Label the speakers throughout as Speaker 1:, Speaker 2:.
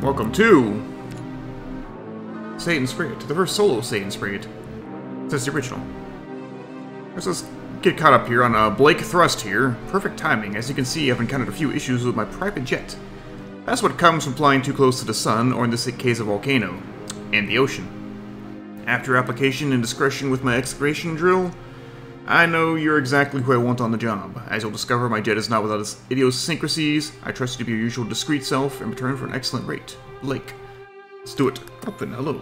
Speaker 1: Welcome to Satan's Spirit, the first solo Satan's Spirit since the original. Let's get caught up here on Blake Thrust here. Perfect timing. As you can see, I've encountered a few issues with my private jet. That's what comes from flying too close to the sun, or in this case a volcano, and the ocean. After application and discretion with my excavation drill, I know you're exactly who I want on the job. As you'll discover, my jet is not without its idiosyncrasies. I trust you to be your usual discreet self in return for an excellent rate. Blake. Let's do it. Open. Hello.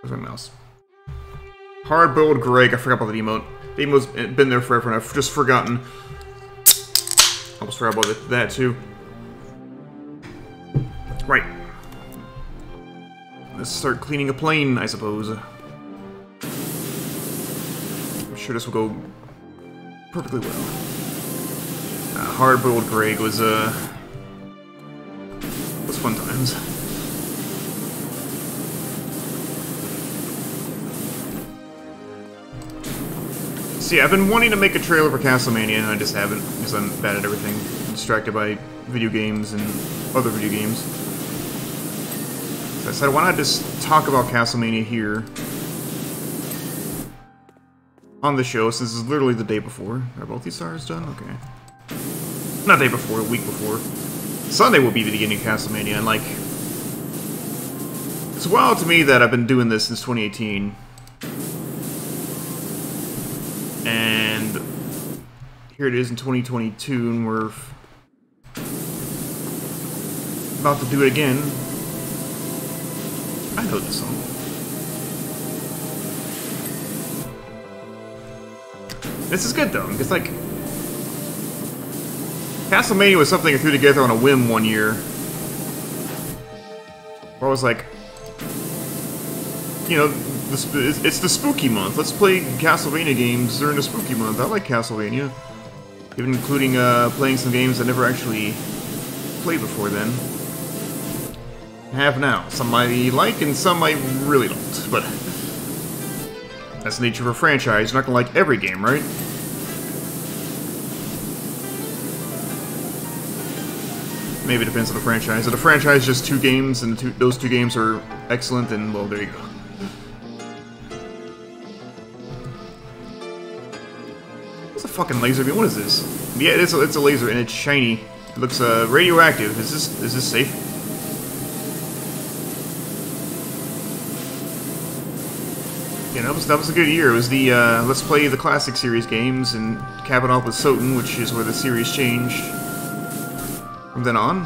Speaker 1: Where's my mouse? Hard-boiled Greg. I forgot about the emote. The emote's been there forever and I've just forgotten. Almost forgot about that too. Right. Let's start cleaning a plane, I suppose. I'm sure this will go perfectly well. Hard-boiled Greg was fun times. See, I've been wanting to make a trailer for Castlemania, and I just haven't, because I'm bad at everything. I'm distracted by video games and other video games. So I said, why not just talk about Castlemania here on the show, since it's literally the day before. Are both these stars done? Okay. Not day before, a week before. Sunday will be the beginning of Castlemania, and like... It's wild to me that I've been doing this since 2018. And here it is in 2022, and we're about to do it again. I know this song. This is good though, because like Castlemania was something I threw together on a whim one year. Where I was like, you know, it's the spooky month. Let's play Castlevania games during the spooky month. I like Castlevania. Even including playing some games I never actually played before then. I have now. Some I like and some I really don't. But that's the nature of a franchise. You're not gonna like every game, right? Maybe it depends on the franchise. If the franchise is just two games and those two games are excellent, then well, there you go. What's a fucking laser beam? What is this? Yeah, it's a laser and it's shiny. It looks radioactive. Is this safe? Yeah, that was a good year. It was the let's play the classic series games and cap it off with Soten, which is where the series changed from then on.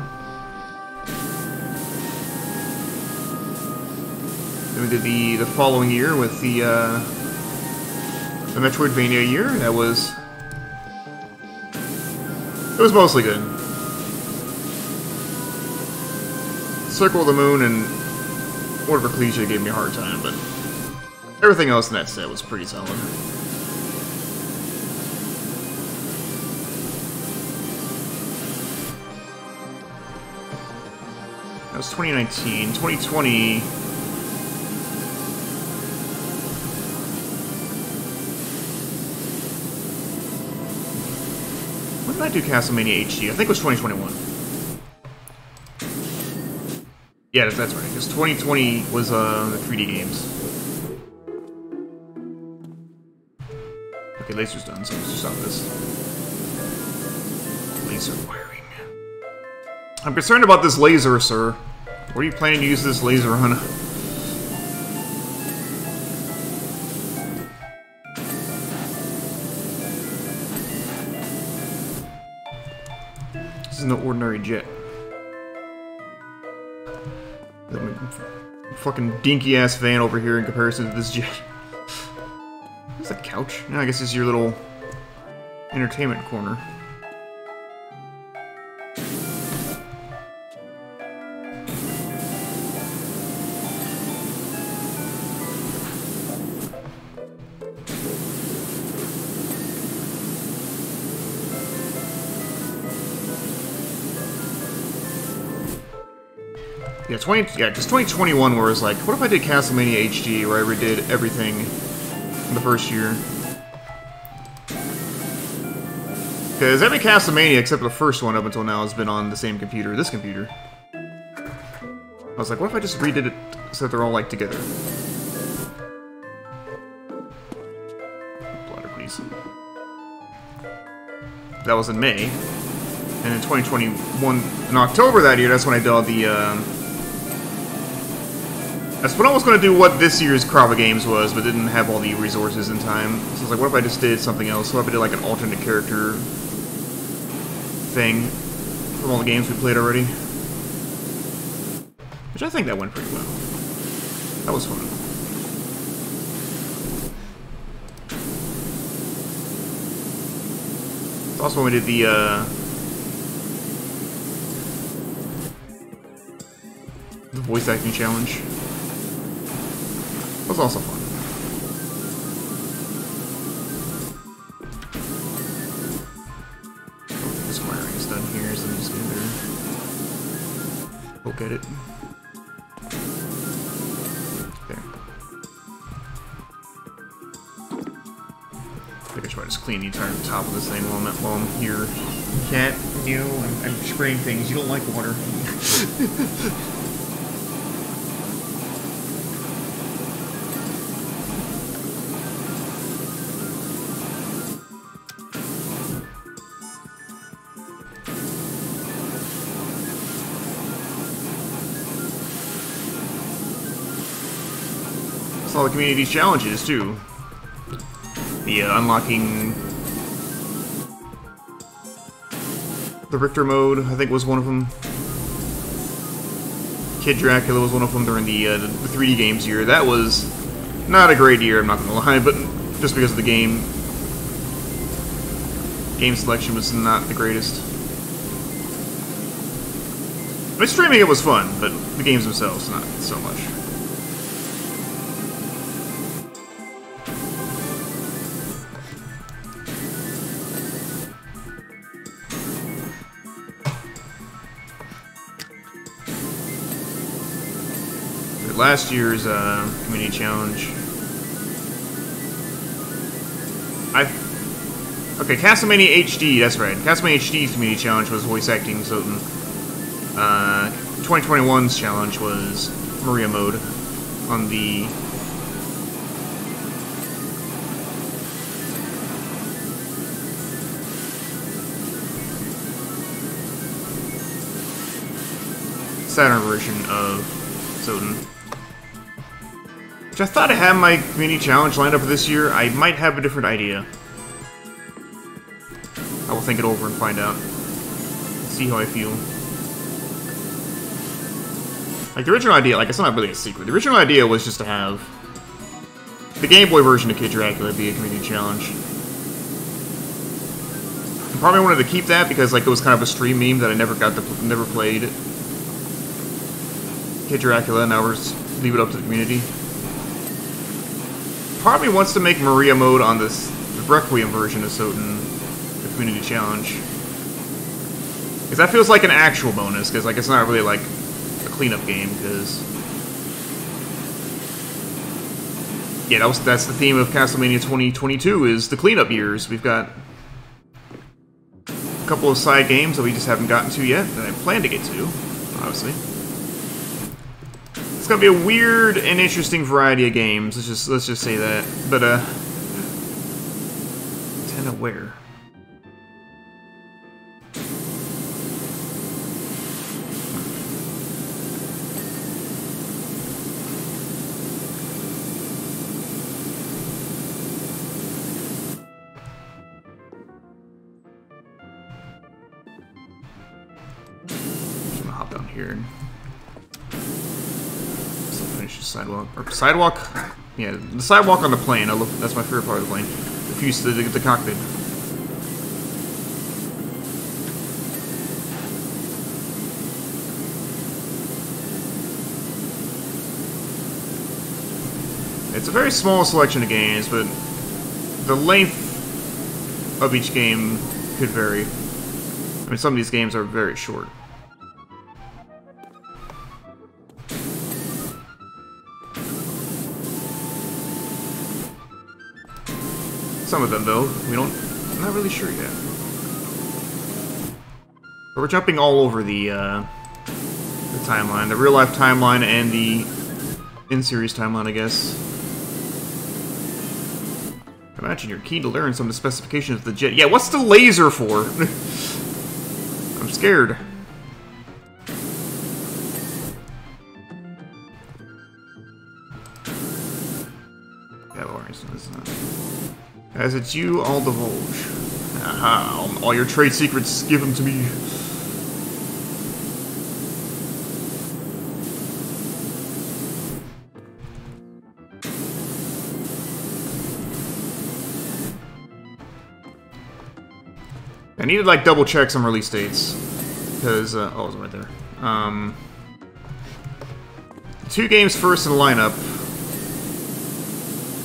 Speaker 1: Then we did the following year with the Metroidvania year. It was mostly good. Circle of the Moon and Order of Ecclesia gave me a hard time, but everything else in that set was pretty solid. That was 2019. 2020... When did I do Castlemania HD? I think it was 2021. Yeah, that's right, because 2020 was the 3D games. Okay, laser's done, so let's just stop this. Laser wiring. I'm concerned about this laser, sir. What are you planning to use this laser on? This is no ordinary jet. Fucking dinky-ass van over here in comparison to this jet. What's that couch? No, I guess this is your little entertainment corner. Yeah, just 2021 where it was like, what if I did Castlemania HD where I redid everything in the first year? Because every Castlemania except the first one up until now has been on the same computer, this computer. I was like, what if I just redid it so that they're all, like, together? Blotter, please. That was in May. And in 2021, in October that year, that's when I did all the, that's when I was going to do what this year's crop of games was, but didn't have all the resources in time. So I was like, what if I just did something else? What if I did, like, an alternate character thing from all the games we played already? Which I think that went pretty well. That was fun. It's also when we did the voice acting challenge. That was also fun. This wiring is done here, so I'm just gonna poke at it. There. I think I should just clean the entire top of this thing while I'm here. Cat, you know, I'm spraying things. You don't like water. All the community's challenges too. The unlocking the Richter mode, I think, was one of them. Kid Dracula was one of them during the 3D games year. That was not a great year, I'm not gonna lie, but just because of the game selection was not the greatest. I mean, streaming it was fun, but the games themselves not so much. Last year's community challenge. Okay, Castlemania HD, that's right. Castlemania HD's community challenge was voice acting, so 2021's challenge was Maria mode on the Saturn version of Soden. Which I thought I had my community challenge lined up for this year. I might have a different idea. I will think it over and find out. See how I feel. Like, the original idea, like, it's not really a secret. The original idea was just to have the Game Boy version of Kid Dracula be a community challenge. I probably wanted to keep that because, like, it was kind of a stream meme that I never played Kid Dracula, and now we're just leave it up to the community. Part of me wants to make Maria mode on the Requiem version of Soden the community challenge. Because that feels like an actual bonus, because, like, it's not really, like, a cleanup game, because... Yeah, that's the theme of Castlemania 2022, is the cleanup years. We've got a couple of side games that we just haven't gotten to yet, that I plan to get to, obviously. It's gonna be a weird and interesting variety of games. Let's just say that. But antenna where? I'm gonna hop down here. Sidewalk. Or sidewalk? Yeah, the sidewalk on the plane. That's my favorite part of the plane. The cockpit. It's a very small selection of games, but the length of each game could vary. I mean, some of these games are very short. Some of them, though, I'm not really sure yet. We're jumping all over the timeline, the real-life timeline and the in-series timeline, I guess. Imagine you're keen to learn some of the specifications of the jet. Yeah, what's the laser for? I'm scared. As it's you, I'll divulge. Aha, all your trade secrets, give them to me. I need to, like, double check some release dates. Because, oh, it's right there. 2 games first in the lineup.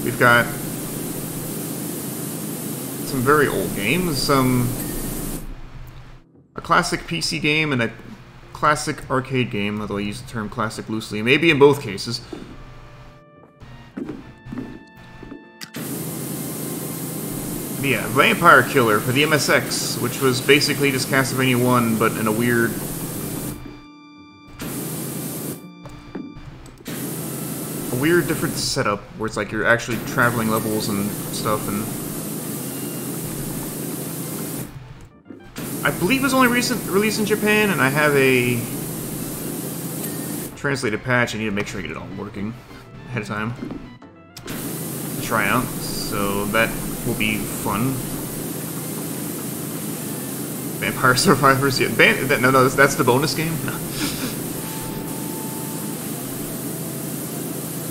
Speaker 1: We've got some very old games, a classic PC game and a classic arcade game, although I use the term classic loosely, maybe in both cases. But yeah, Vampire Killer for the MSX, which was basically just Castlevania 1, but in a weird... different setup, where it's like you're actually traveling levels and stuff, and... I believe it was only recent released in Japan, and I have a translated patch. I need to make sure I get it all working ahead of time to try out, so that will be fun. Vampire Survivors, yeah. No, that's the bonus game? No.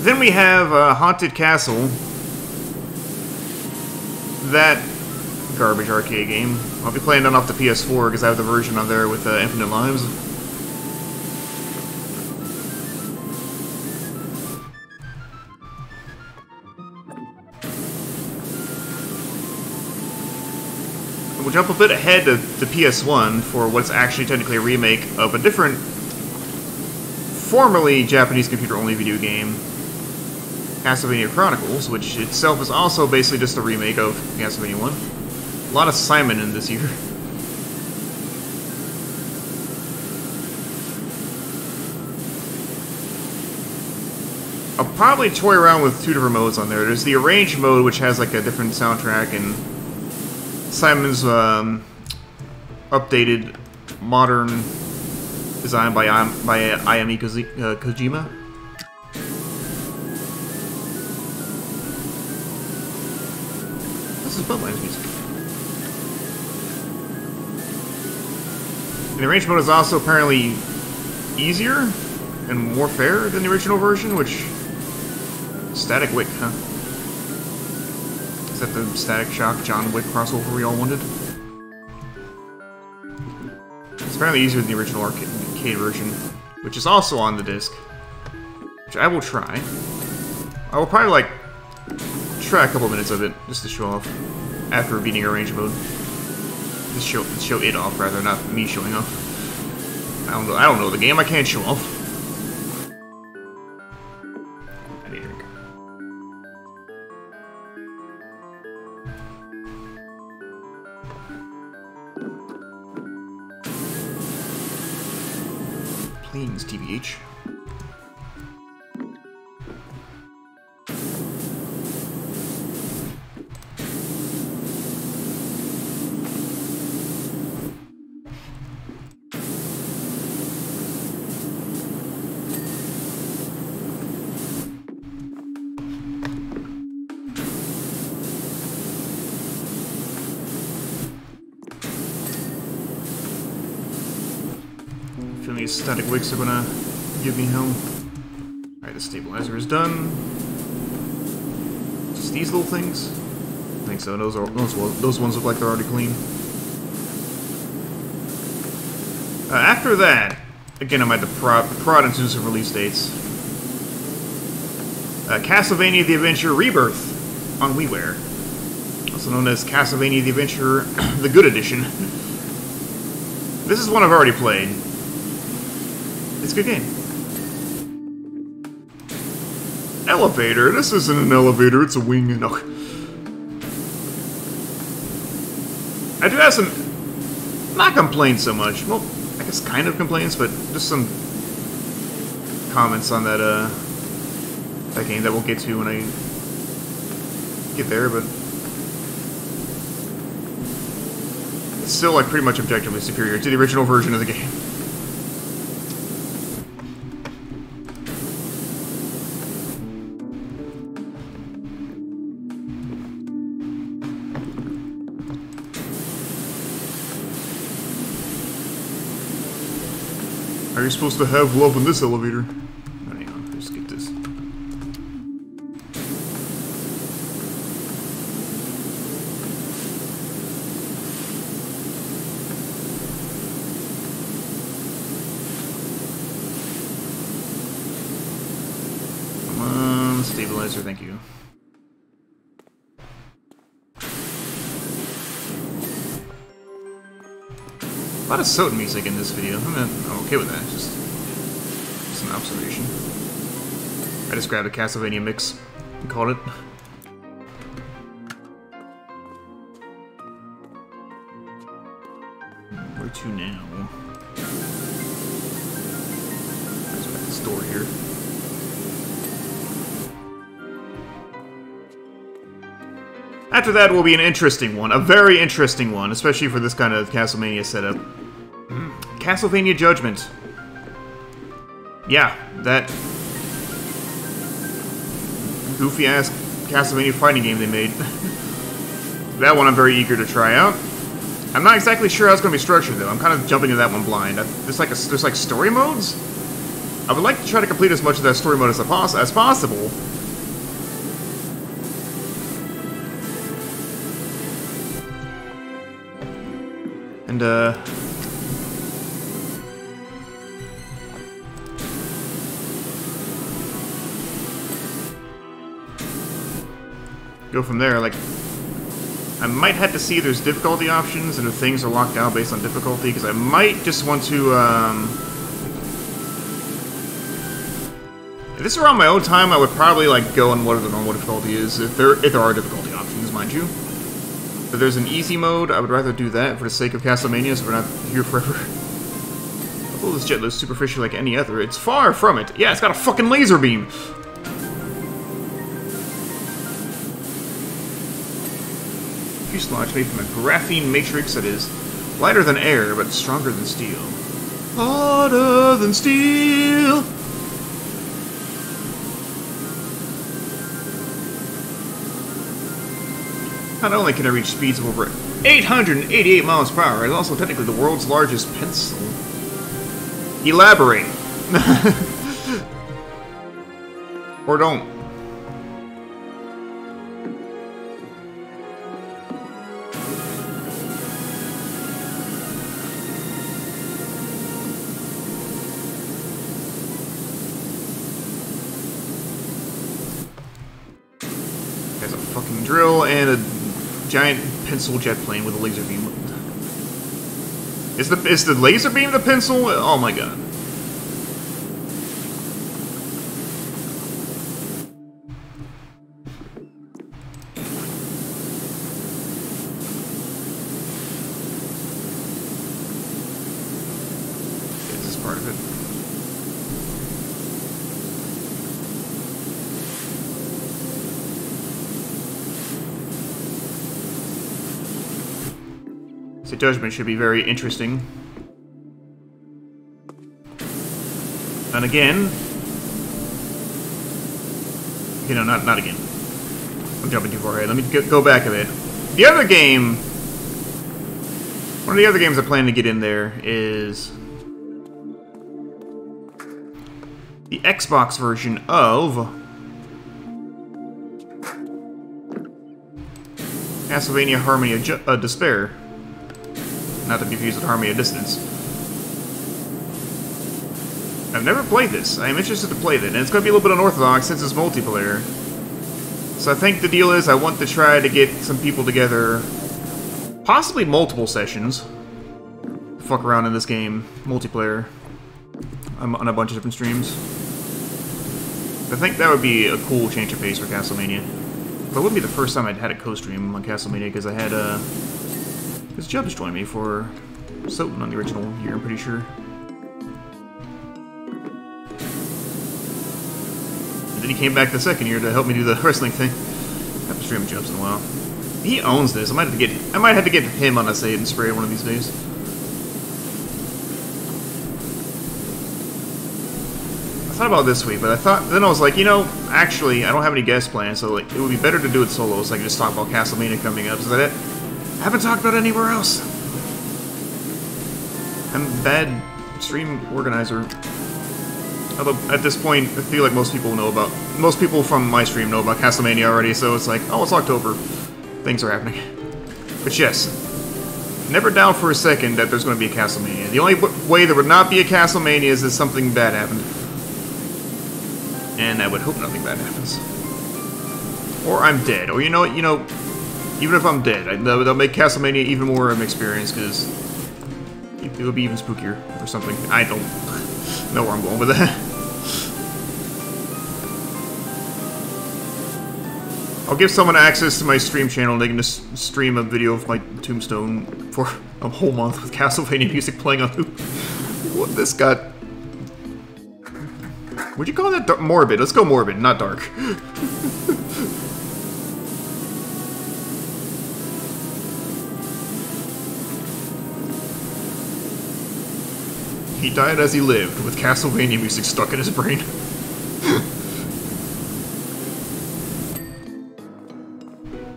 Speaker 1: Then we have Haunted Castle. That garbage arcade game. I'll be playing that off the PS4 because I have the version on there with infinite lives. And we'll jump a bit ahead to the PS1 for what's actually technically a remake of a different, formerly Japanese computer-only video game, Castlevania Chronicles, which itself is also basically just a remake of Castlevania 1. A lot of Simon in this year. I'll probably toy around with 2 different modes on there. There's the arranged mode, which has like a different soundtrack, and Simon's updated, modern design by Ayami Kojima. This is Bloodlines music. And the arranged mode is also apparently easier and more fair than the original version, which... Static Wick, huh? Is that the Static Shock John Wick crossover we all wanted? It's apparently easier than the original arcade version, which is also on the disc, which I will try. I will probably, like, try a couple minutes of it, just to show off, after beating arranged mode. Just show it off, rather, not me showing off. I don't know the game, I can't show off. I need a drink. Planes, TBH. These static wicks are gonna give me hell. Alright, the stabilizer is done. Just these little things? I think so. Those ones look like they're already clean. After that, again, I might have to prod into some release dates. Castlevania The Adventure Rebirth on WiiWare. Also known as Castlevania The Adventure The Good Edition. This is one I've already played. It's a good game. Elevator? This isn't an elevator, it's a wing. No. I do have some Not complaints so much. Well, I guess kind of complaints, but just some comments on that that game that we'll get to when I get there, but it's still like pretty much objectively superior to the original version of the game. Are you supposed to have love in this elevator? Oh, hang on, let's get this. Come on, stabilizer, thank you. A lot of Soten music in this video. I'm okay with that. Just an observation. I just grabbed a Castlemania mix and called it. Where to now? Let's back this door here. After that will be an interesting one, a very interesting one, especially for this kind of Castlemania setup. Castlevania Judgment. Yeah, that goofy-ass Castlevania fighting game they made. That one I'm very eager to try out. I'm not exactly sure how it's going to be structured, though. I'm kind of jumping to that one blind. There's like story modes? I would like to try to complete as much of that story mode as possible. And, go from there. Like, I might have to see if there's difficulty options and if things are locked down based on difficulty, because I might just want to, if this were on my own time, I would probably, like, go on whatever the normal difficulty is, if there are difficulty options, mind you. If there's an easy mode, I would rather do that for the sake of Castlemania, so we're not here forever. Although this jet looks superficial like any other, it's far from it. Yeah, it's got a fucking laser beam! Fuselage made from a graphene matrix that is lighter than air, but stronger than steel. Harder than steel! Not only can it reach speeds of over 888 miles per hour, it's also technically the world's largest pencil. Elaborate. Or don't. There's a fucking drill and a giant pencil jet plane with a laser beam. Is the laser beam the pencil? Oh my god. Okay, this is part of it. So Judgment should be very interesting. And again... You know, not again. I'm jumping too far ahead. Let me go back a bit. The other game... One of the other games I plan to get in there is... the Xbox version of... Castlevania Harmony of Despair. Not to be confused with Harmony of Dissonance. I've never played this. I am interested to play that, and it's going to be a little bit unorthodox since it's multiplayer. So I think the deal is I want to try to get some people together, possibly multiple sessions, fuck around in this game, multiplayer, on a bunch of different streams. I think that would be a cool change of pace for Castlemania. But it wouldn't be the first time I'd had a co-stream on Castlemania, because I had, because Jubs joined me for Soten on the original here, I'm pretty sure. And then he came back the second year to help me do the wrestling thing. I have to stream jumps in a while. He owns this. I might have to get him on a Saiyan spray one of these days. I thought about it this week, but then I was like, you know, actually, I don't have any guest plans, so like, it would be better to do it solo, so I can just talk about Castlemania coming up. Is that it? I haven't talked about it anywhere else. I'm a bad stream organizer. Although at this point, I feel like most people from my stream know about Castlemania already, so it's like, oh, it's October. Things are happening. But yes, never doubt for a second that there's going to be a Castlemania. The only way there would not be a Castlemania is if something bad happened. And I would hope nothing bad happens. Or I'm dead. Or you know, even if I'm dead, they'll make Castlemania even more of an experience, because it'll be even spookier or something. I don't know where I'm going with that. I'll give someone access to my stream channel and they can just stream a video of my tombstone for a whole month with Castlevania music playing on loop. What this got... Would you call that morbid? Let's go morbid, not dark. He died as he lived, with Castlevania music stuck in his brain.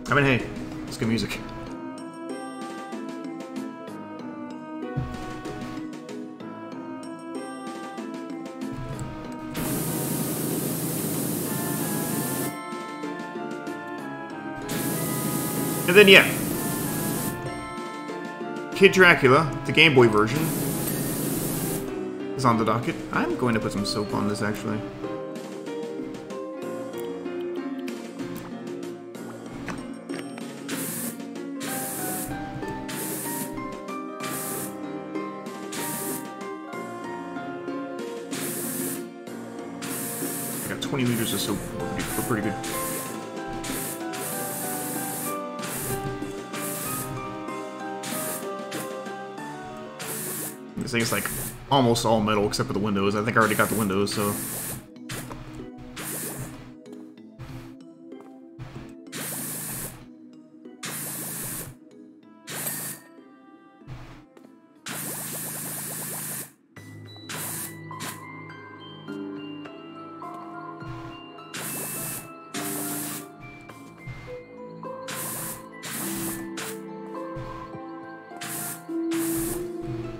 Speaker 1: I mean, hey, it's good music. And then, yeah. Kid Dracula, the Game Boy version, is on the docket. I'm going to put some soap on this, actually. I got 20 liters of soap. We're pretty good. This thing is like almost all metal except for the windows. I think I already got the windows, so...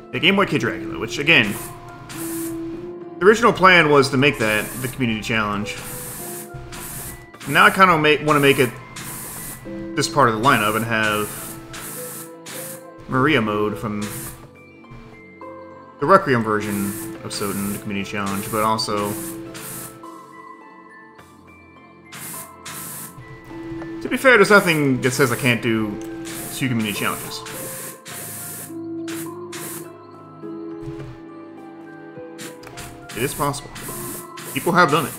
Speaker 1: The Game Boy Kid Dracula, which, again, the original plan was to make that the community challenge. Now I kind of want to make it this part of the lineup and have Maria mode from the Requiem version of Soten, the community challenge, but also... To be fair, there's nothing that says I can't do 2 community challenges. It is possible. People have done it.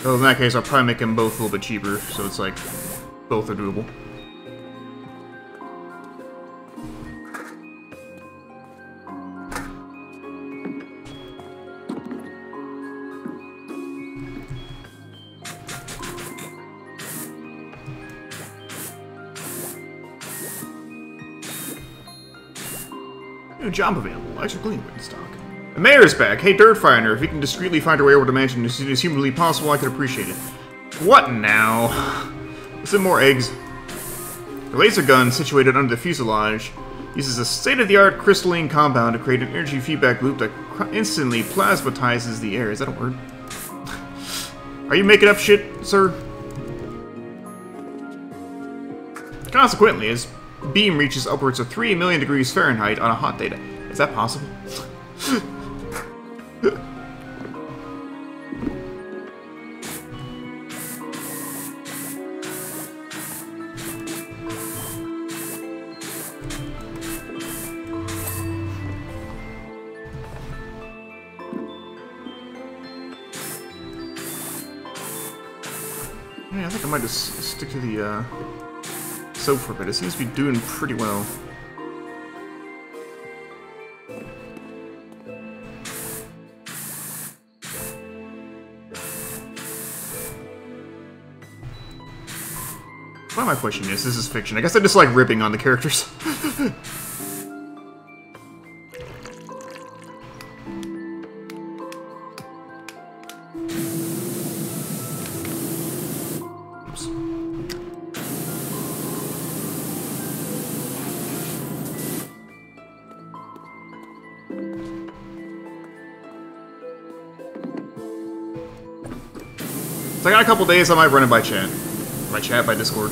Speaker 1: So in that case, I'll probably make them both a little bit cheaper, so it's like, both are doable. New job available. Extra clean in stock. The mayor's back. Hey, Dirt Finder, if you can discreetly find your way over to mansion as soon as humanly possible, I could appreciate it. What now? Is it more eggs? The laser gun, situated under the fuselage, uses a state-of-the-art crystalline compound to create an energy feedback loop that instantly plasmatizes the air. Is that a word? Are you making up shit, sir? Consequently, as beam reaches upwards of 3 million degrees Fahrenheit on a hot day. Is that possible? Yeah, I think I might just stick to the soap for a bit. It seems to be doing pretty well. Why am I questioning this? This is fiction. I guess I just like ripping on the characters. So I got a couple days, I might run it by chat. By Discord.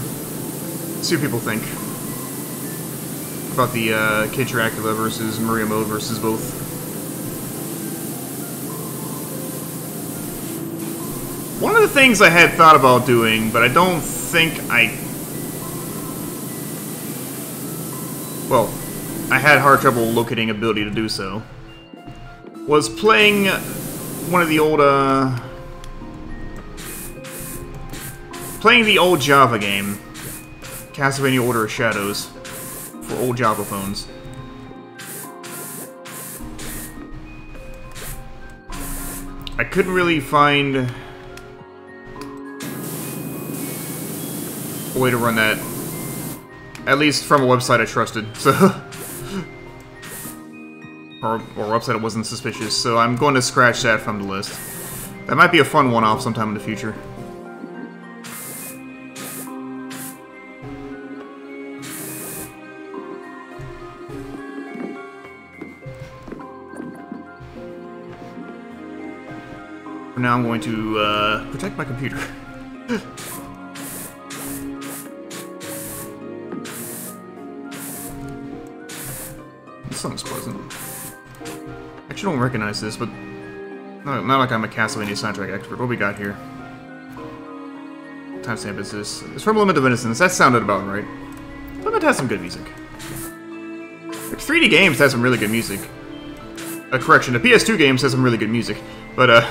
Speaker 1: See what people think. About the Kid Dracula versus Maria mode versus both. One of the things I had thought about doing, but I don't think well, I had hard trouble locating ability to do so, was playing one of the old, playing the old Java game, Castlemania Order of Shadows, for old Java phones. I couldn't really find a way to run that, at least from a website I trusted, so... or a website that wasn't suspicious, so I'm going to scratch that from the list. That might be a fun one-off sometime in the future. For now, I'm going to protect my computer. This song's pleasant. I actually don't recognize this, but not like I'm a Castlemania soundtrack expert. What we got here? What timestamp is this? It's from Lament of Innocence. That sounded about right. Lament has some good music. Like 3D games has some really good music. Correction, the PS2 games has some really good music, but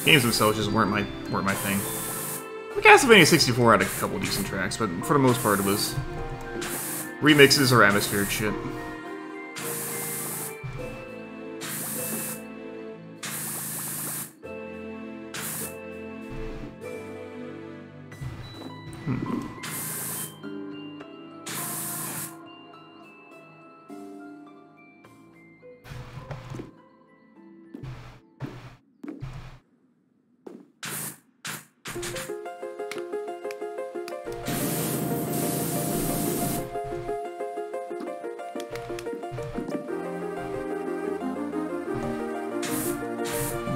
Speaker 1: games themselves just weren't my thing. The Castlevania 64 had a couple decent tracks, but for the most part it was remixes or atmospheric shit.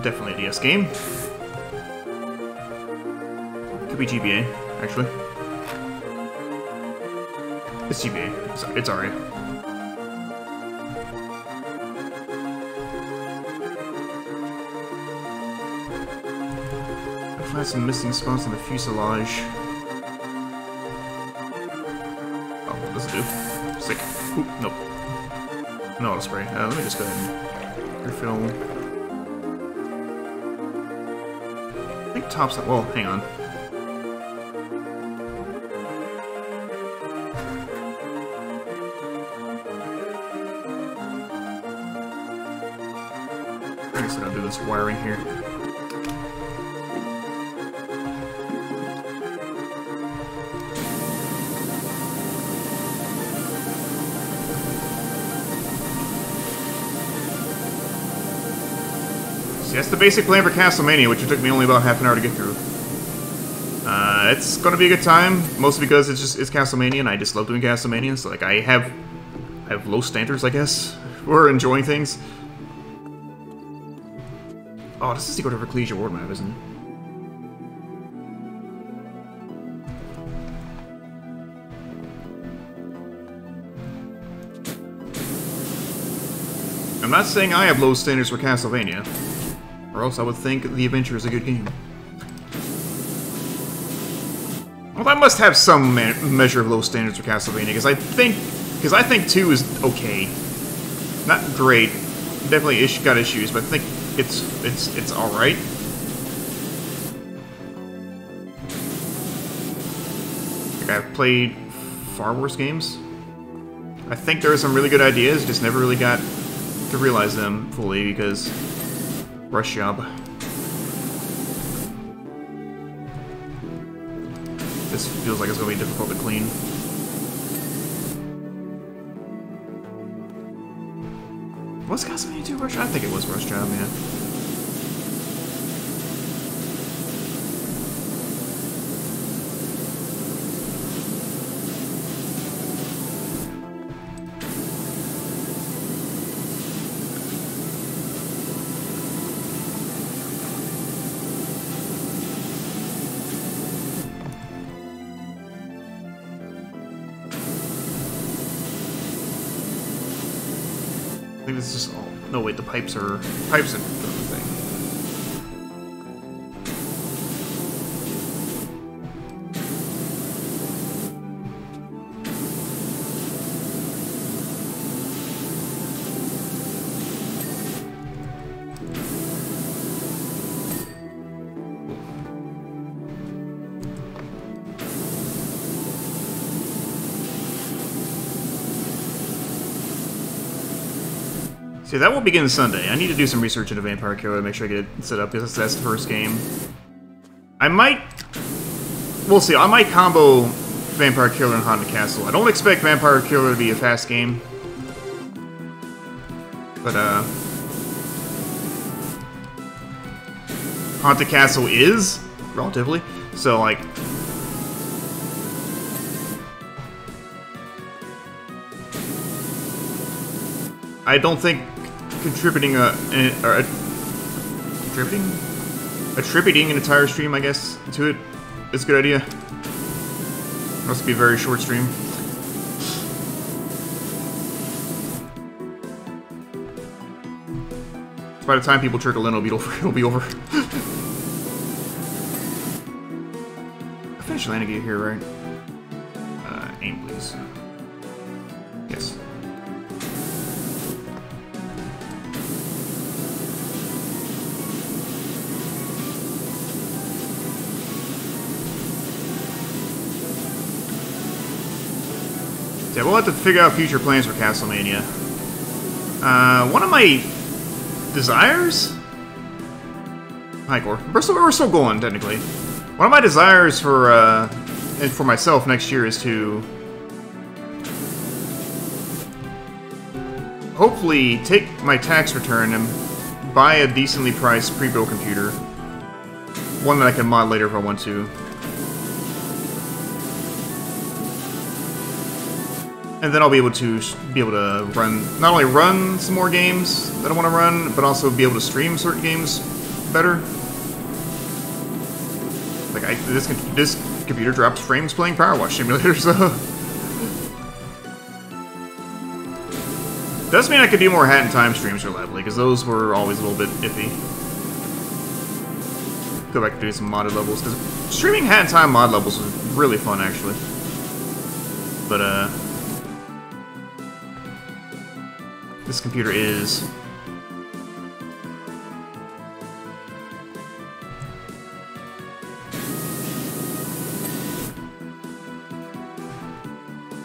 Speaker 1: Definitely a DS game. Could be GBA, actually. It's GBA. It's alright. I've had some missing spots in the fuselage. Oh, what does it do? Sick. Oop, nope. No auto spray. Let me just go ahead and refill. I think tops. Well, hang on. I guess I gotta do this wiring here. That's the basic plan for Castlemania, which it took me only about half an hour to get through. It's gonna be a good time, mostly because it's Castlemania, and I just love doing Castlemania. So like I have low standards, I guess, for enjoying things. Oh, this is the Order of Ecclesia Ward map, isn't it? I'm not saying I have low standards for Castlevania. Or else I would think The Adventure is a good game. Well, I must have some measure of low standards for Castlevania, because I think 2 is okay, not great. Definitely got issues, but I think it's all right. I've played far worse games. I think there are some really good ideas, just never really got to realize them fully because rush job. This feels like it's going to be difficult to clean. Was Castlemania 2 rush? I think it was rush job, yeah. I think this is just all. No, wait, the pipes are the thing. See, that will begin Sunday. I need to do some research into Vampire Killer to make sure I get it set up, because that's the first game. I might... We'll see. I might combo Vampire Killer and Haunted Castle. I don't expect Vampire Killer to be a fast game. But, Haunted Castle is, relatively. So, like... I don't think attributing an entire stream, I guess, to it is a good idea. It must be a very short stream. By the time people trickle in, it'll be over. I finished landing gear here, right? Aim, please. Yes. Yeah, we'll have to figure out future plans for Castlemania. One of my desires? Hi, Gore. We're still going, technically. One of my desires for, and for myself next year is to hopefully take my tax return and buy a decently priced pre-built computer. One that I can mod later if I want to. And then I'll be able to run, not only run some more games that I want to run, but also be able to stream certain games better. Like this computer drops frames playing PowerWash Simulator, so does mean I could do more Hat in Time streams reliably, because those were always a little bit iffy. Go back to doing some modded levels, because streaming Hat in Time mod levels was really fun actually. But this computer is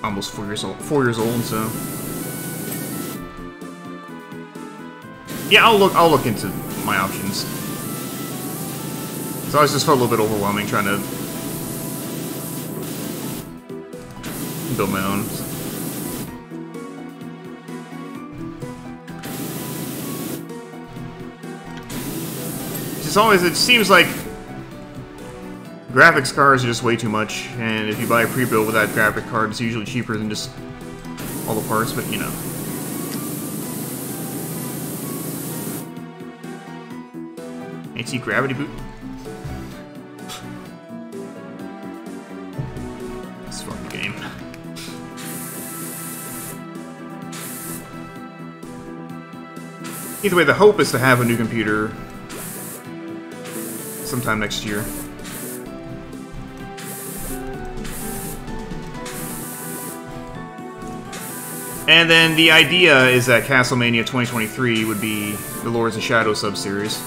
Speaker 1: almost 4 years old. 4 years old, so yeah, I'll look into my options. So I just felt a little bit overwhelming trying to build my own. It seems like graphics cards are just way too much, and if you buy a pre-built with that graphic card, it's usually cheaper than just all the parts, but you know. Anti-gravity boot? This fucking game. Either way, the hope is to have a new computer sometime next year. And then the idea is that Castlemania 2023 would be the Lords of Shadow sub-series.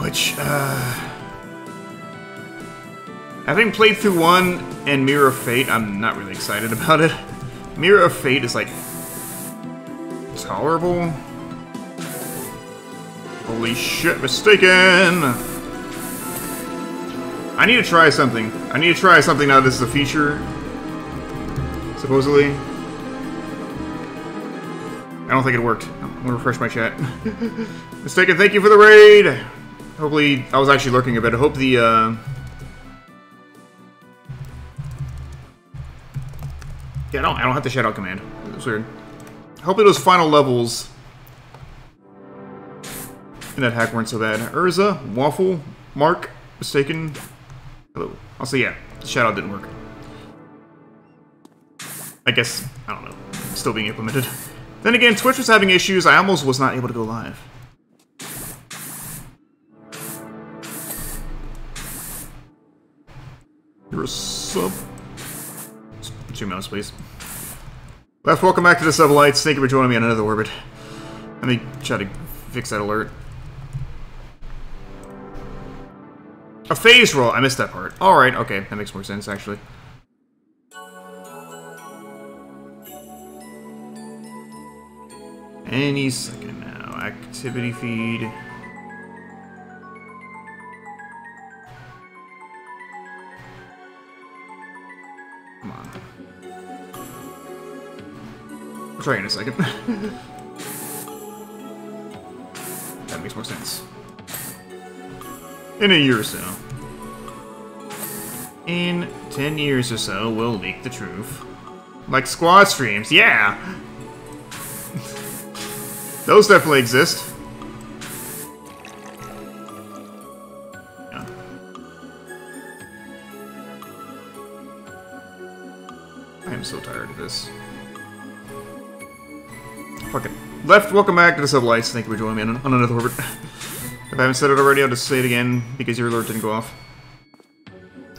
Speaker 1: Which, Having played through 1 and Mirror of Fate, I'm not really excited about it. Mirror of Fate is like tolerable. Holy shit, mistaken! I need to try something. I need to try something now that this is a feature. Supposedly. I don't think it worked. I'm gonna refresh my chat. Mistaken, thank you for the raid! Hopefully, I was actually lurking a bit. I hope the, Yeah, I don't have the shout out command. It's weird. Hopefully those final levels in that hack weren't so bad. Urza, Waffle, Mark, mistaken. Hello. I'll say yeah, the shout out didn't work. I guess, I don't know, still being implemented. Then again, Twitch was having issues. I almost was not able to go live. You're a sub. 2 minutes, please. Left, welcome back to the Sublights. Thank you for joining me on another orbit. Let me try to fix that alert. A phase roll. I missed that part. Alright, okay. That makes more sense, actually. Any second now. Activity feed. Come on. I'll try in a second. That makes more sense. In a year or so. In 10 years or so, we'll leak the truth. Like squad streams, yeah! Those definitely exist. Yeah. I am so tired of this. Fuck it. Left, welcome back to the Sublights. Thank you for joining me on another orbit. If I haven't said it already, I'll just say it again because your alert didn't go off.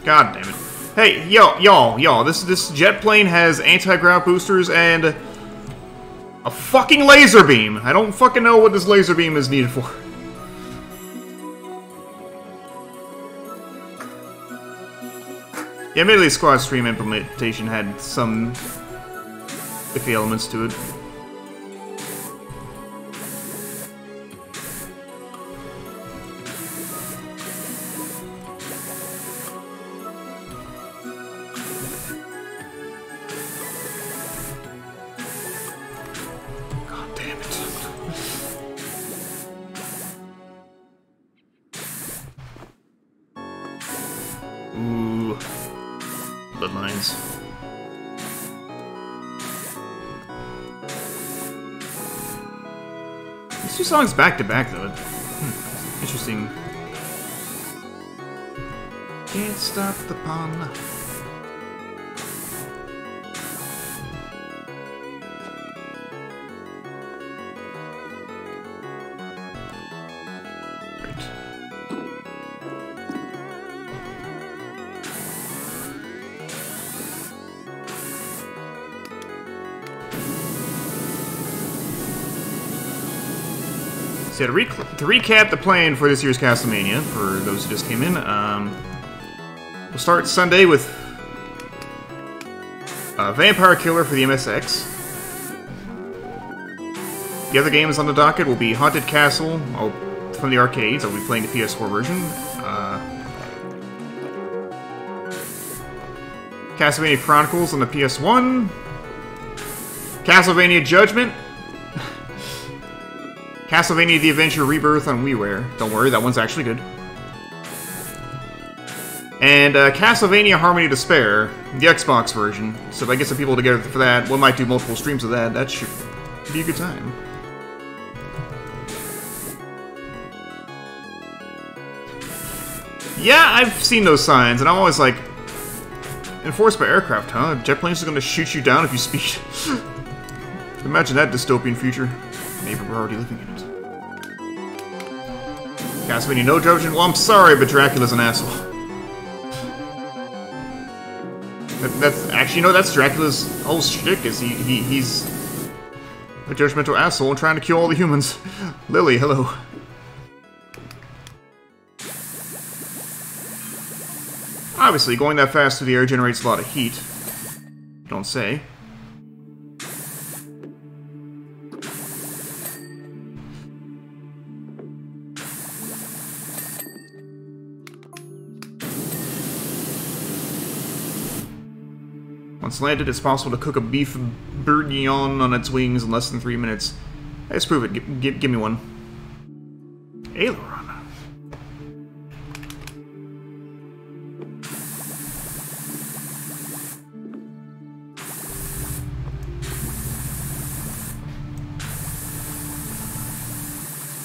Speaker 1: God damn it. Hey, y'all, this jet plane has anti-grav boosters and a fucking laser beam. I don't fucking know what this laser beam is needed for. Yeah, admittedly, Squad Stream implementation had some iffy elements to it. These 2 songs back to back, though. Interesting. Can't stop the pun. So yeah, to recap the plan for this year's Castlemania, for those who just came in, we'll start Sunday with Vampire Killer for the MSX. The other games on the docket will be Haunted Castle from the arcades. I'll be playing the PS4 version. Castlevania Chronicles on the PS1. Castlevania Judgment. Castlevania The Adventure Rebirth on WiiWare. Don't worry, that one's actually good. And Castlevania Harmony of Despair, the Xbox version. So if I get some people together for that, we might do multiple streams of that. That should be a good time. Yeah, I've seen those signs, and I'm always like, enforced by aircraft, huh? Jet planes are gonna shoot you down if you speed. Imagine that dystopian future. Maybe we're already living in it. Castlevania No Judgment? Well, I'm sorry, but Dracula's an asshole. That's actually, no, that's Dracula's whole shtick, is he's a judgmental asshole and trying to kill all the humans. Lily, hello. Obviously, going that fast through the air generates a lot of heat. Don't say. Once landed, it's possible to cook a beef bourguignon on its wings in less than 3 minutes. Let's prove it. Give me one. Aileron.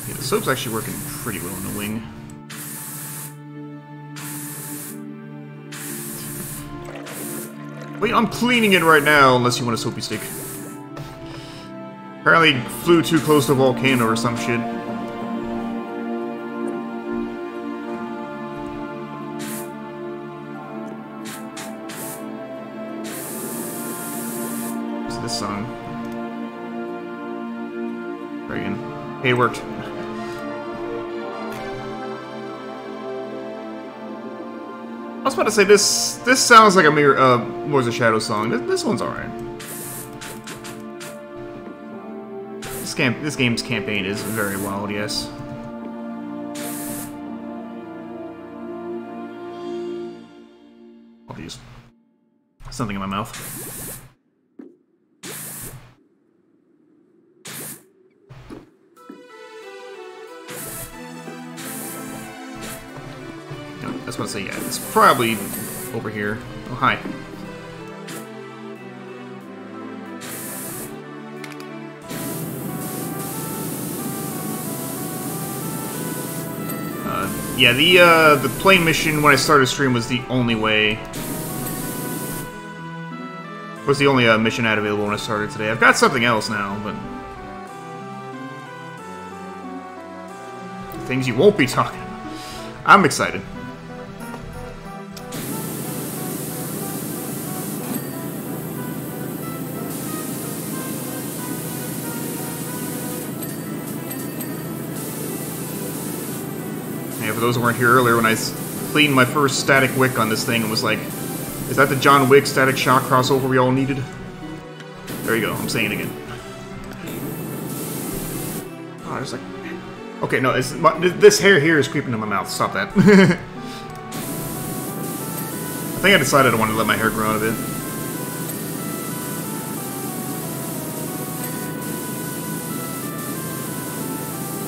Speaker 1: Yeah, the soap's actually working pretty well in the wing. Wait, I'm cleaning it right now, unless you want a soapy stick. Apparently flew too close to a volcano or some shit. What's this song? Try again. Hey, it worked. I was about to say, this sounds like a Wars of Shadow song. This one's alright. This game's campaign is very wild, yes. I'll use something in my mouth. I was about to say, yeah, it's probably over here. Oh, hi. Yeah, the plane mission when I started stream was the only way. Was the only mission I had available when I started today. I've got something else now, but things you won't be talking about. I'm excited. Yeah, for those who weren't here earlier, when I cleaned my first static wick on this thing and was like, is that the John Wick Static Shock crossover we all needed? There you go, I'm saying it again. Oh, there's like... Okay, no, this hair here is creeping in my mouth. Stop that. I think I decided I wanted to let my hair grow out a bit.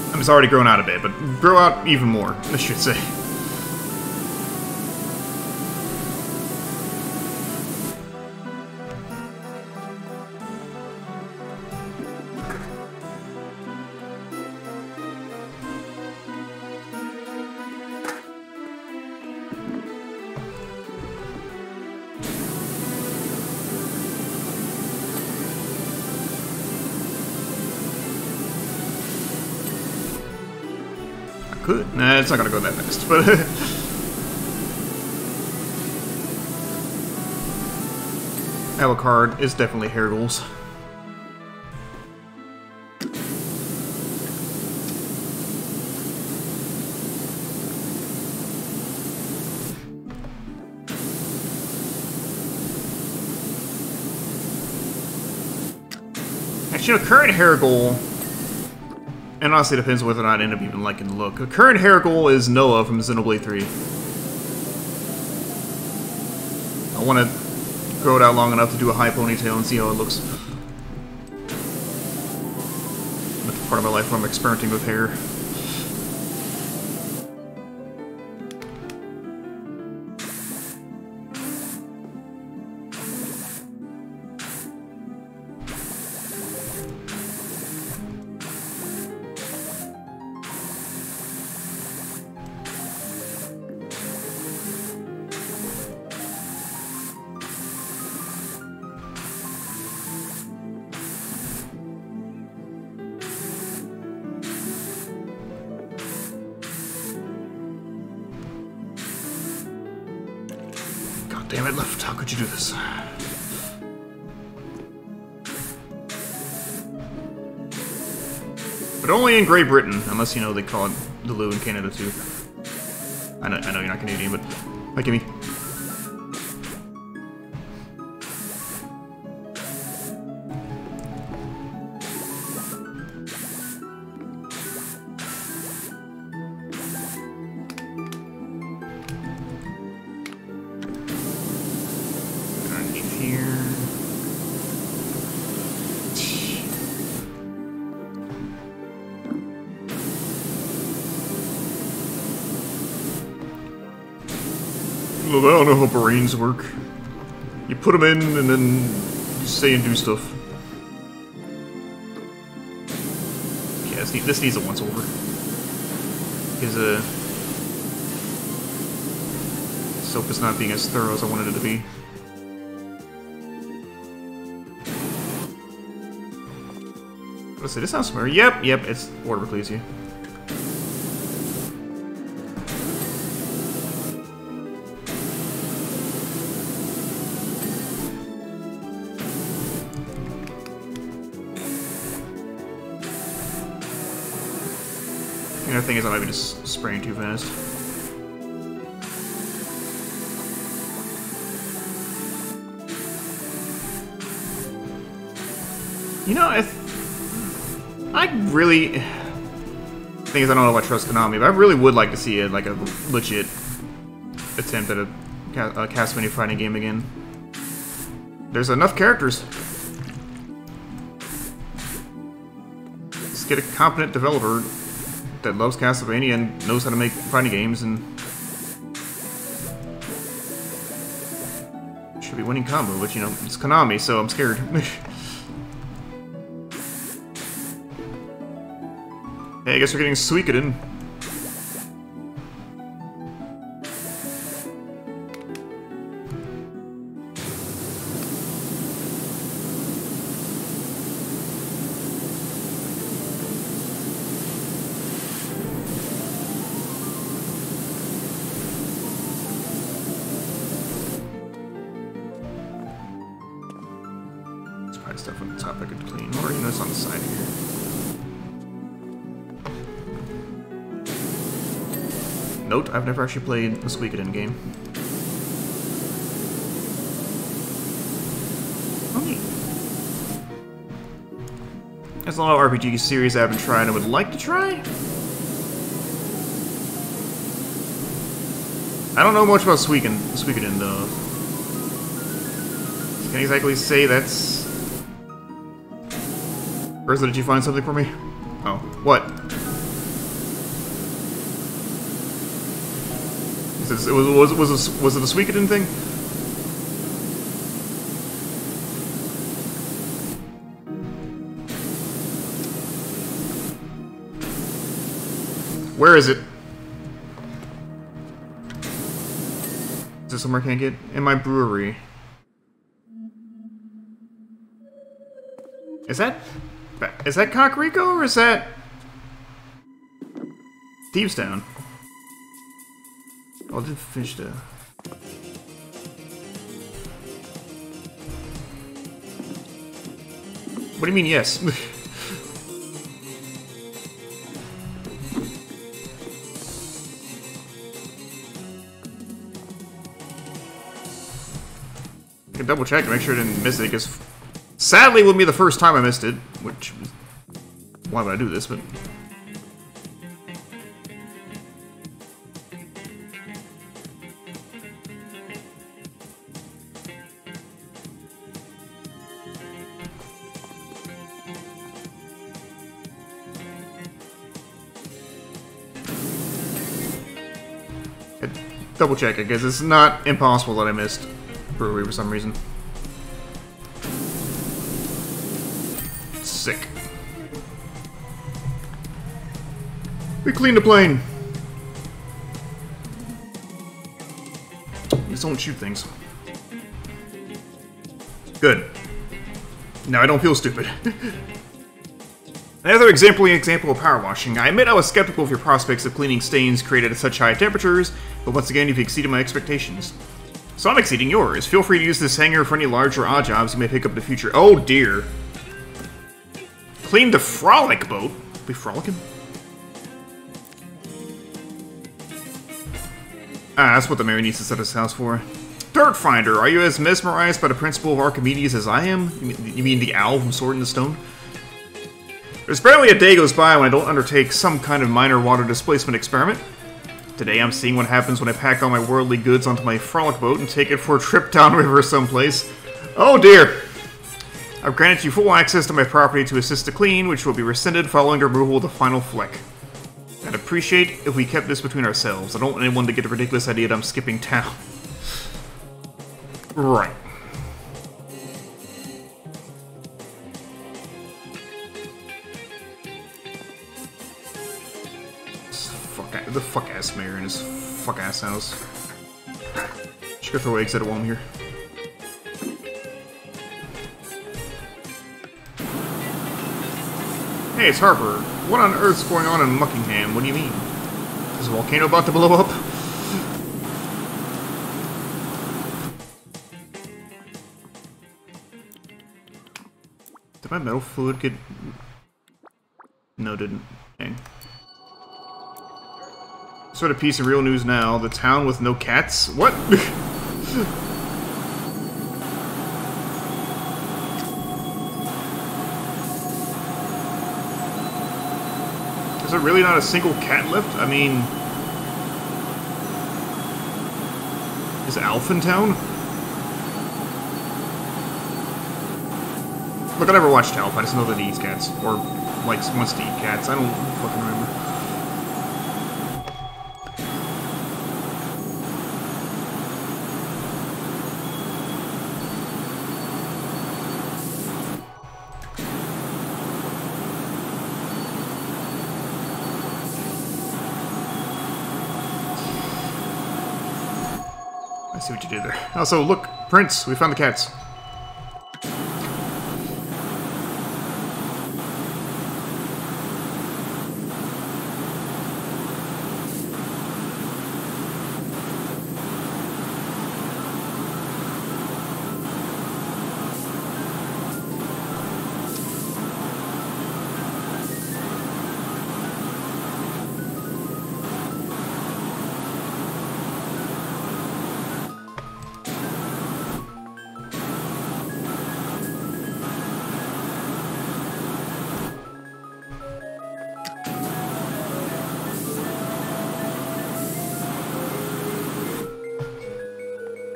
Speaker 1: I mean, it's already grown out a bit, but grow out even more, I should say. Could. Nah, it's not gonna go that fast, but... Alucard is definitely hair goals. Actually, a current hair goal... And honestly, it depends whether or not I end up even liking the look. A current hair goal is Noah from Xenoblade 3. I want to grow it out long enough to do a high ponytail and see how it looks. That's part of my life where I'm experimenting with hair. Damn it, Left, how could you do this? But only in Great Britain, unless, you know, they call it the Lou in Canada, too. I know you're not Canadian, but... Like, gimme. Well, I don't know how brains work. You put them in, and then you say and do stuff. Yeah, this needs a once-over. Because, soap is not being as thorough as I wanted it to be. Let's see, this sounds familiar. Yep, it's Water Ecclesia. The other thing is I might be just spraying too fast. You know, I really... thing is, I don't know if I trust Konami, but I really would like to see a legit attempt at a Castlemania fighting game again. There's enough characters. Just get a competent developer that loves Castlemania and knows how to make fighting games, and should be winning combo, but you know, it's Konami, so I'm scared. Hey, I guess we're getting Suikoden. There's probably stuff on the top I could clean, or you know, it's on the side here. Note, I've never actually played a Suikoden game. Oh, neat. There's a lot of RPG series I haven't tried and would like to try. I don't know much about Suikoden though. Can't exactly say that's... Ursula, did you find something for me? Oh, what? Was it a Suikoden thing? Where is it? Is there somewhere I can't get? In my brewery. Is that Kakariko or is that Thieves Town? Oh, I did finish the... What do you mean, yes? I can double check to make sure I didn't miss it, because sadly it would be the first time I missed it, which... Why would I do this, but... Double check it, because it's not impossible that I missed brewery for some reason. Sick. We cleaned the plane. Just don't shoot things. Good. Now I don't feel stupid. Another example of power washing. I admit I was skeptical of your prospects of cleaning stains created at such high temperatures, but once again you've exceeded my expectations. So I'm exceeding yours. Feel free to use this hanger for any large or odd jobs you may pick up in the future. Oh dear. Clean the frolic boat? We frolicking? Ah, that's what the mayor needs to set his house for. Dirt Finder, are you as mesmerized by the principle of Archimedes as I am? You mean the owl from Sword in the Stone? There's barely a day goes by when I don't undertake some kind of minor water displacement experiment. Today I'm seeing what happens when I pack all my worldly goods onto my frolic boat and take it for a trip downriver someplace. Oh dear! I've granted you full access to my property to assist the clean, which will be rescinded following the removal of the final fleck. I'd appreciate if we kept this between ourselves. I don't want anyone to get the ridiculous idea that I'm skipping town. Right. The fuck-ass mayor in his fuck-ass house. Should go throw eggs at a wall here. Hey, it's Harper. What on earth's going on in Muckingham? What do you mean? Is a volcano about to blow up? Did my metal fluid get... No, it didn't. Dang. Sort of piece of real news now. The town with no cats? What? Is there really not a single cat left? I mean... Is Alf in town? Look, I never watched Alf. I just know that he eats cats. Or, like, wants to eat cats. I don't fucking remember. I see what you did there. Also, look, Prince, we found the cats.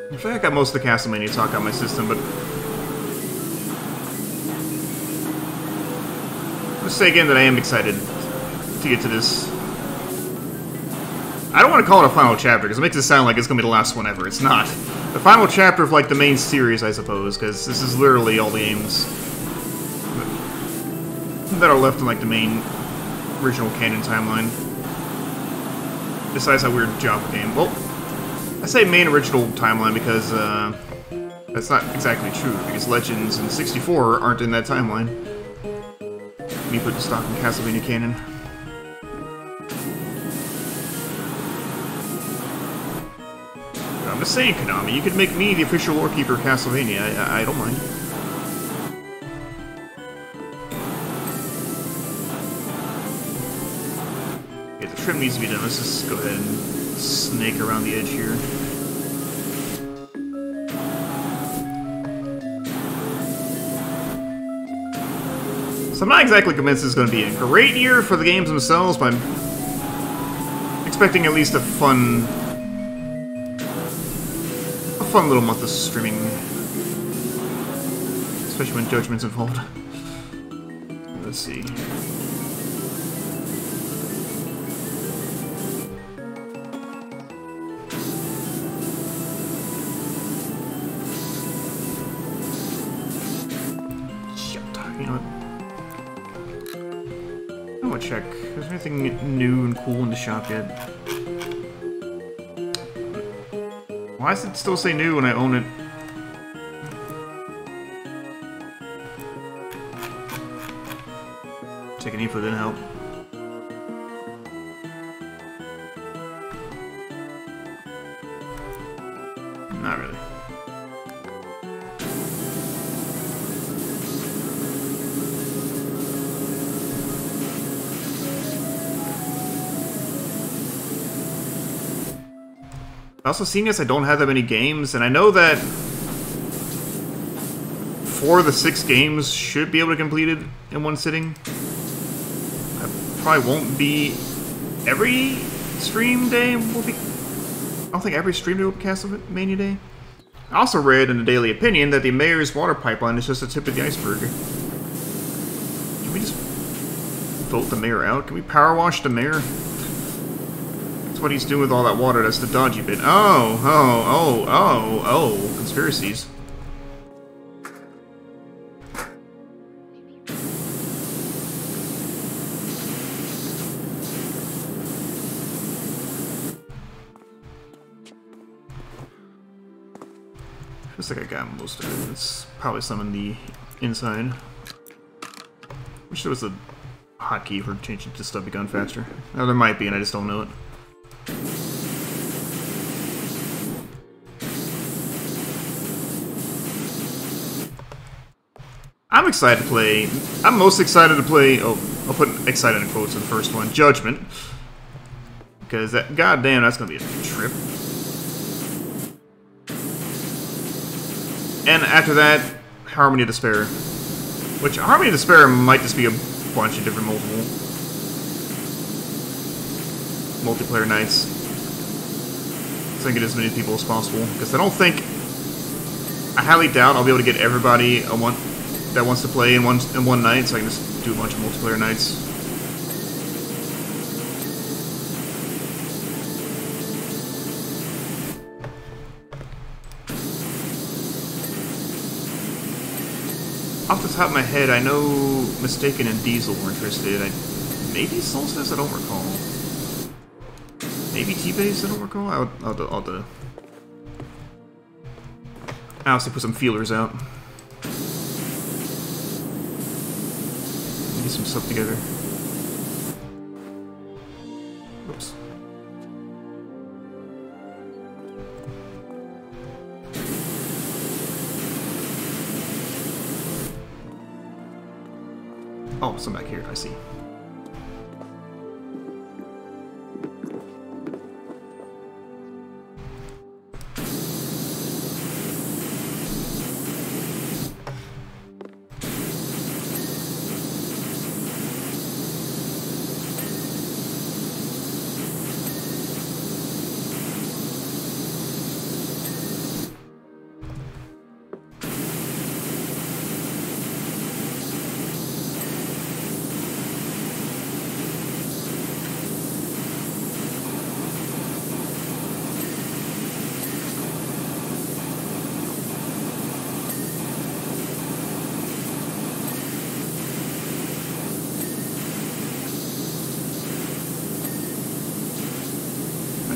Speaker 1: I feel like I got most of the Castlemania talk on my system, but... Let's say again that I am excited to get to this. I don't want to call it a final chapter, because it makes it sound like it's going to be the last one ever. It's not. The final chapter of, like, the main series, I suppose, because this is literally all the games that are left in, like, the main original canon timeline. Besides that weird Java game. Well... I say main original timeline because, that's not exactly true, because Legends and 64 aren't in that timeline. Me putting stock in Castlemania canon. But I'm just saying, Konami, you could make me the official lorekeeper of Castlemania, I don't mind. Okay, the trim needs to be done, let's just go ahead and snake around the edge here. So I'm not exactly convinced this is going to be a great year for the games themselves, but I'm expecting at least a fun little month of streaming. Especially when Judgment's involved. Let's see. Check. Is there anything new and cool in the shop yet? Why does it still say new when I own it? Taking info didn't help. Not really. Also, seeing as I don't have that many games, and I know that 4 of the 6 games should be able to complete it in one sitting. I probably won't be every stream day. Will be. I don't think every stream day will be Castlemania Day. I also read in the Daily Opinion that the mayor's water pipeline is just the tip of the iceberg. Can we just vote the mayor out? Can we power wash the mayor? That's what he's doing with all that water. That's the dodgy bit. Oh. conspiracies. Looks like I got most of it. It's probably some in the inside. Wish there was a hotkey for changing to stubby gun faster. Now there might be, and I just don't know it. I'm excited to play. I'm most excited to play. Oh, I'll put excited in quotes in the first one. Judgment, because that goddamn that's gonna be a trip. And after that, Harmony of Despair. Which, Harmony of Despair might just be a bunch of different multiplayer nights. So I can get as many people as possible. Because I don't think... I highly doubt I'll be able to get everybody that wants to play in one night, so I can just do a bunch of multiplayer nights. Off the top of my head, I know Mistaken and Diesel were interested. Maybe Solstice? I don't recall. Maybe T-Base? I don't recall. I'll honestly put some feelers out. Get some stuff together. Whoops. Oh, some back here, I see.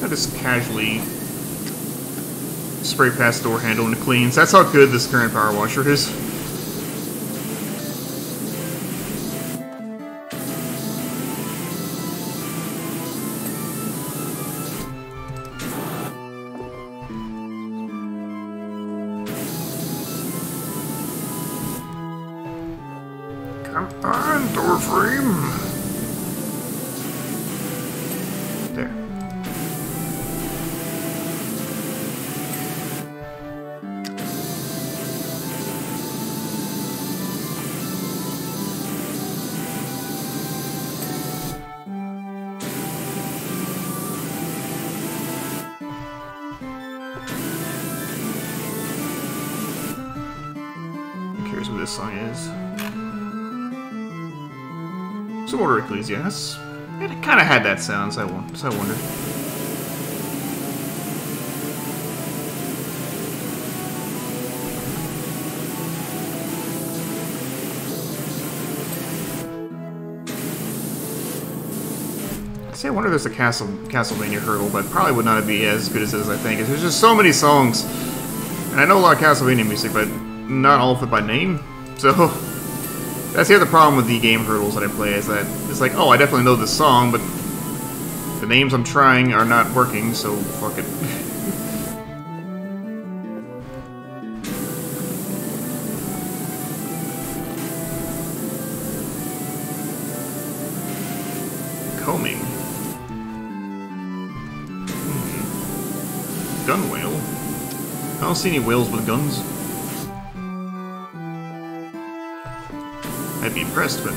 Speaker 1: I just casually spray past the door handle and it cleans. That's how good this current power washer is. Come on, door frame. There. Here's what this song is. Some Order Ecclesiastes. It kind of had that sound, so I wonder. I wonder if there's a Castlemania hurdle, but probably would not be as good as I think. There's just so many songs, and I know a lot of Castlevania music, but not all of it by name. So that's the other problem with the game hurdles that I play, is that it's like, oh, I definitely know this song, but the names I'm trying are not working, so fuck it. Combing. Gun whale? I don't see any whales with guns. I'd be impressed, but...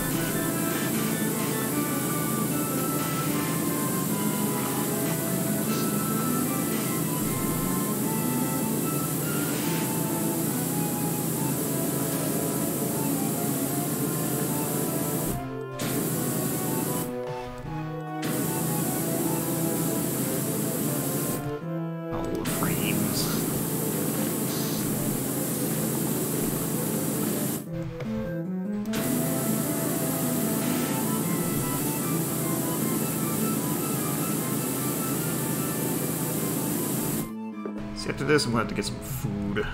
Speaker 1: See, after this, I'm gonna have to get some food.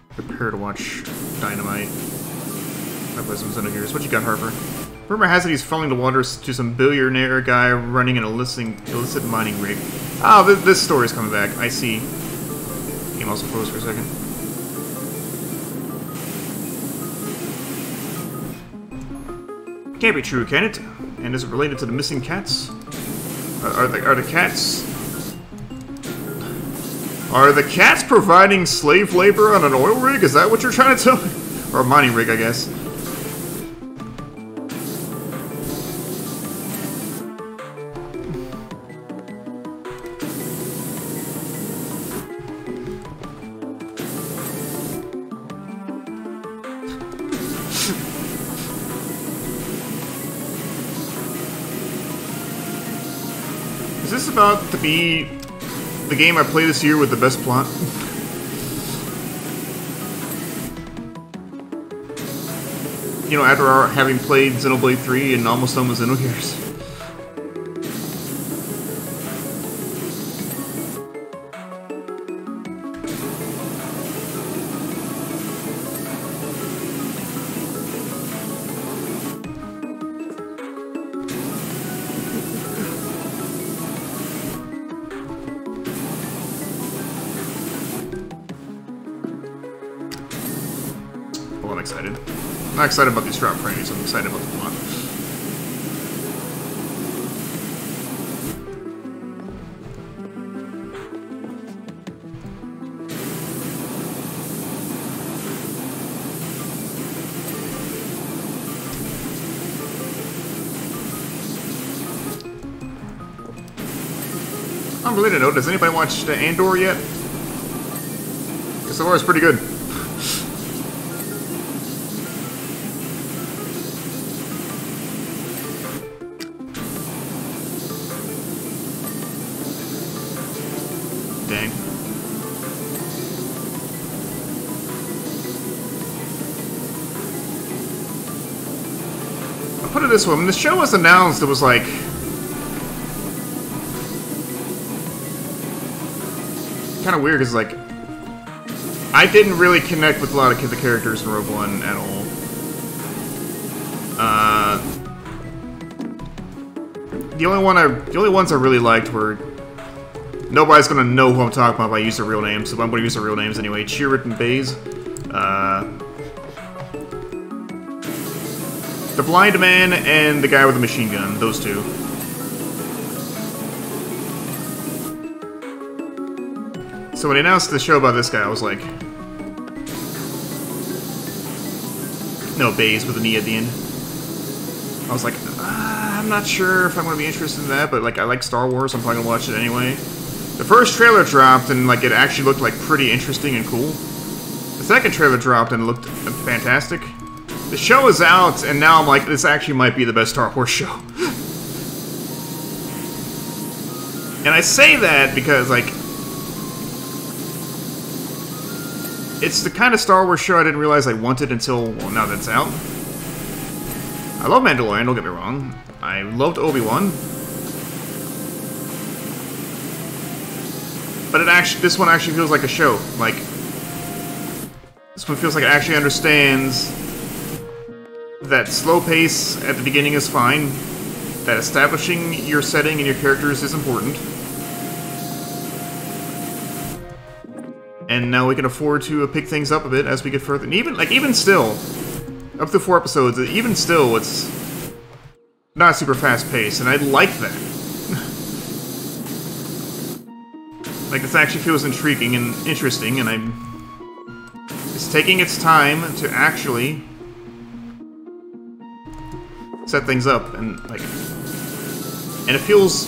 Speaker 1: Prepare to watch Dynamite. I play some Xenogears. What you got, Harper? Rumor has it he's falling to water to some billionaire guy running an illicit mining rig. Ah, this story's coming back. I see. Game also froze for a second. Can't be true, can it? And is it related to the missing cats? Are the cats... Are the cats providing slave labor on an oil rig? Is that what you're trying to tell me? Or a mining rig, I guess. Is this about to be the game I play this year with the best plot? You know, after having played Xenoblade 3 and almost done with Xenogears. Well, I'm excited. I'm not excited about these drop frames, I'm excited about the plot. On a related note, has anybody watched Andor yet? So far it's pretty good. Dang. I'll put it this way, when the show was announced, it was like... kind of weird, because like... I didn't really connect with a lot of the characters in Rogue One at all. The only ones I really liked were... Nobody's gonna know who I'm talking about if I use their real names, so I'm gonna use their real names anyway. Chirrut and Baze. The blind man and the guy with the machine gun, those two. So when they announced the show about this guy, I was like... No, Baze with an E at the end. I was like, I'm not sure if I'm gonna be interested in that, but like I like Star Wars, I'm probably gonna watch it anyway. The first trailer dropped and like it actually looked like pretty interesting and cool. The second trailer dropped and it looked fantastic. The show is out and now I'm like, this actually might be the best Star Wars show. And I say that because like, it's the kind of Star Wars show I didn't realize I wanted until, well, now that it's out. I love Mandalorian, don't get me wrong. I loved Obi-Wan. But this one actually feels like a show. Like, this one feels like it actually understands that slow pace at the beginning is fine, that establishing your setting and your characters is important, and now we can afford to pick things up a bit as we get further. And even still, up to 4 episodes, even still, it's not super fast paced, and I like that. Like, this actually feels intriguing and interesting, and it's taking its time to actually set things up, and like, and it feels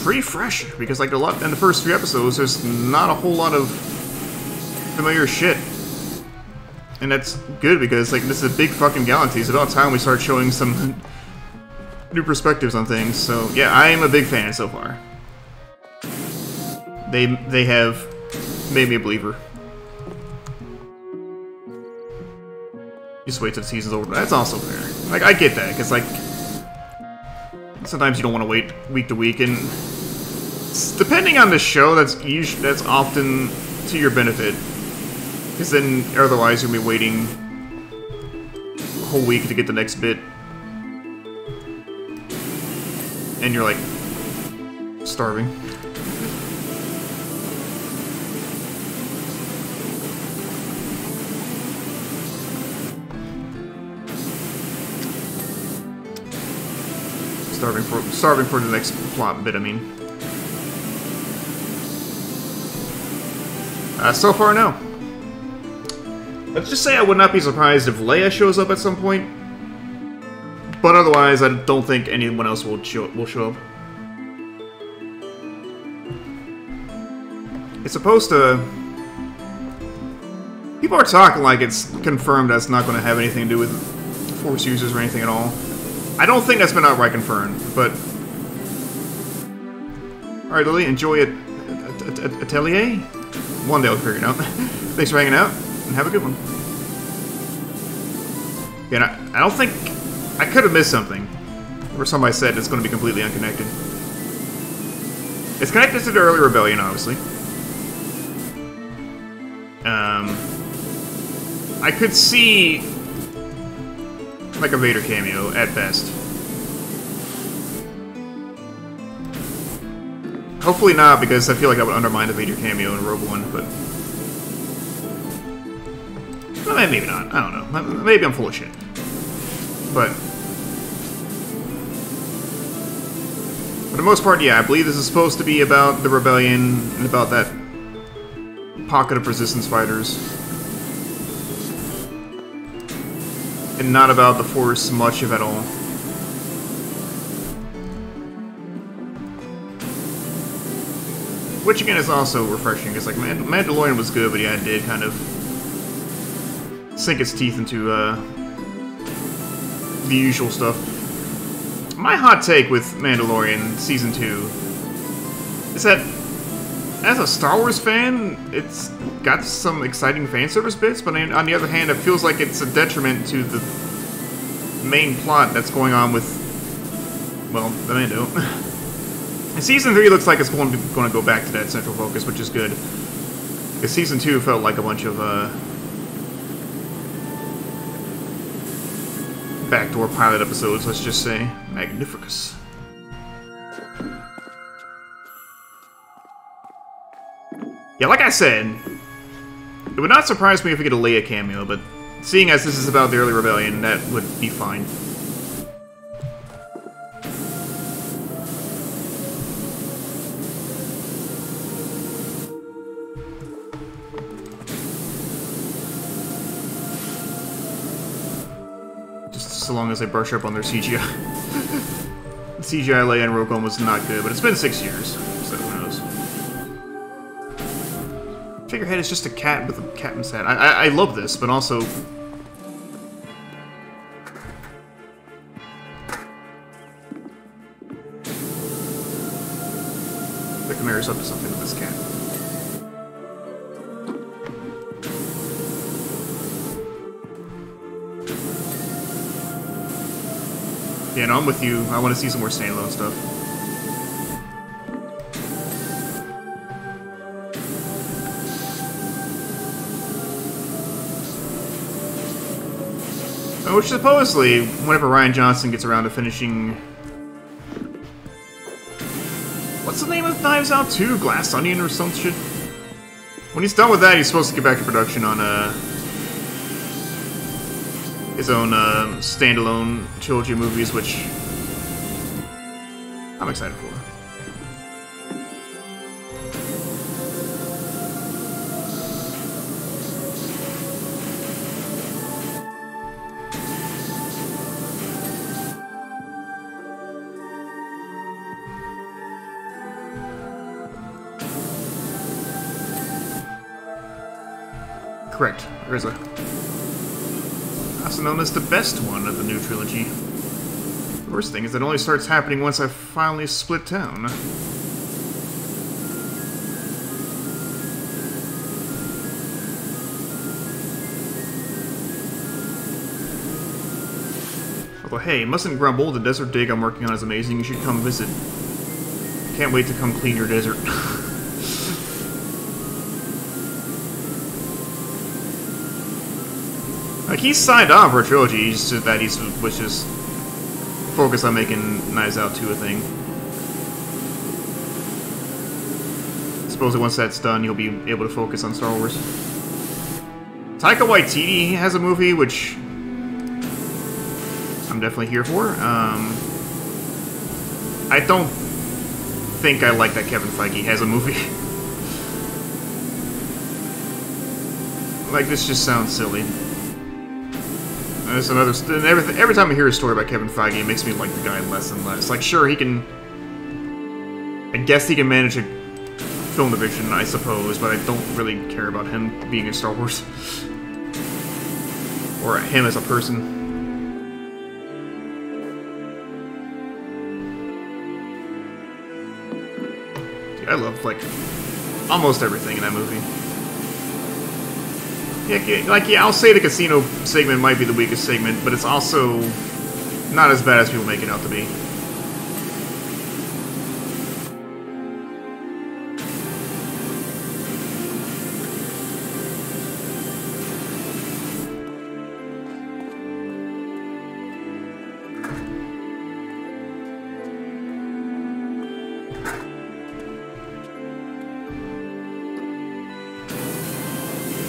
Speaker 1: pretty fresh, because like in the first 3 episodes, there's not a whole lot of familiar shit. And that's good, because like this is a big fucking galaxy. It's about time we start showing some new perspectives on things. So yeah, I am a big fan so far. They have made me a believer. Just wait till the season's over. That's also fair. Like, I get that, because like sometimes you don't want to wait week to week, and Depending on the show, that's often to your benefit. Because then, otherwise, you'll be waiting a whole week to get the next bit. And you're, like, starving. Starving for the next plot bit, I mean. So far, no. Let's just say I would not be surprised if Leia shows up at some point. But otherwise, I don't think anyone else will show up. It's supposed to... People are talking like it's confirmed that's not going to have anything to do with Force users or anything at all. I don't think that's been outright confirmed, but... Alright, Lily, enjoy Atelier? One day I'll figure it out. Thanks for hanging out, and have a good one. Yeah, I don't think... I could have missed something. Or somebody said it's going to be completely unconnected. It's connected to the early rebellion, obviously. I could see... like a Vader cameo, at best. Hopefully not, because I feel like that would undermine the Vader cameo in Rogue One, but... Well, maybe not. I don't know. Maybe I'm full of shit. But... for the most part, yeah, I believe this is supposed to be about the Rebellion and about that pocket of Resistance fighters. And not about the Force much, if at all. Which, again, is also refreshing, because, like, Mandalorian was good, but yeah, it did kind of sink its teeth into, the usual stuff. My hot take with Mandalorian Season 2 is that, as a Star Wars fan, it's got some exciting fan service bits, but on the other hand, it feels like it's a detriment to the main plot that's going on with, well, the Mando. And Season 3 looks like it's going to go back to that central focus, which is good. Because Season 2 felt like a bunch of, backdoor pilot episodes, let's just say. Magnificus. Yeah, like I said, it would not surprise me if we get a Leia cameo, but seeing as this is about the early rebellion, that would be fine. Just so long as they brush up on their CGI. The CGI Leia in Rogue One was not good, but it's been 6 years, so who knows. Figurehead is just a cat with a captain's hat. I love this, but also... the Chimera's up to something with this cat. Yeah, no, I'm with you. I want to see some more standalone stuff. Which supposedly, whenever Rian Johnson gets around to finishing... what's the name of Knives Out 2? Glass Onion or some shit? When he's done with that, he's supposed to get back to production on his own standalone trilogy of movies, which I'm excited for. Correct. Rizza. Also known as the best one of the new trilogy. The worst thing is it only starts happening once I finally split town. Although, hey, mustn't grumble, the desert dig I'm working on is amazing, you should come visit. Can't wait to come clean your desert. Like, he's signed on for a trilogy, it's just that he was just focused on making Knives Out 2 a thing. Supposedly once that's done, he'll be able to focus on Star Wars. Taika Waititi has a movie, which I'm definitely here for. I don't think I like that Kevin Feige has a movie. Like, this just sounds silly. There's another... Every time I hear a story about Kevin Feige, it makes me like the guy less and less. Like, sure, he can... I guess he can manage a film division, I suppose, but I don't really care about him being in Star Wars. Or him as a person. Dude, I love, like, almost everything in that movie. Yeah, I'll say the casino segment might be the weakest segment, but it's also not as bad as people make it out to be.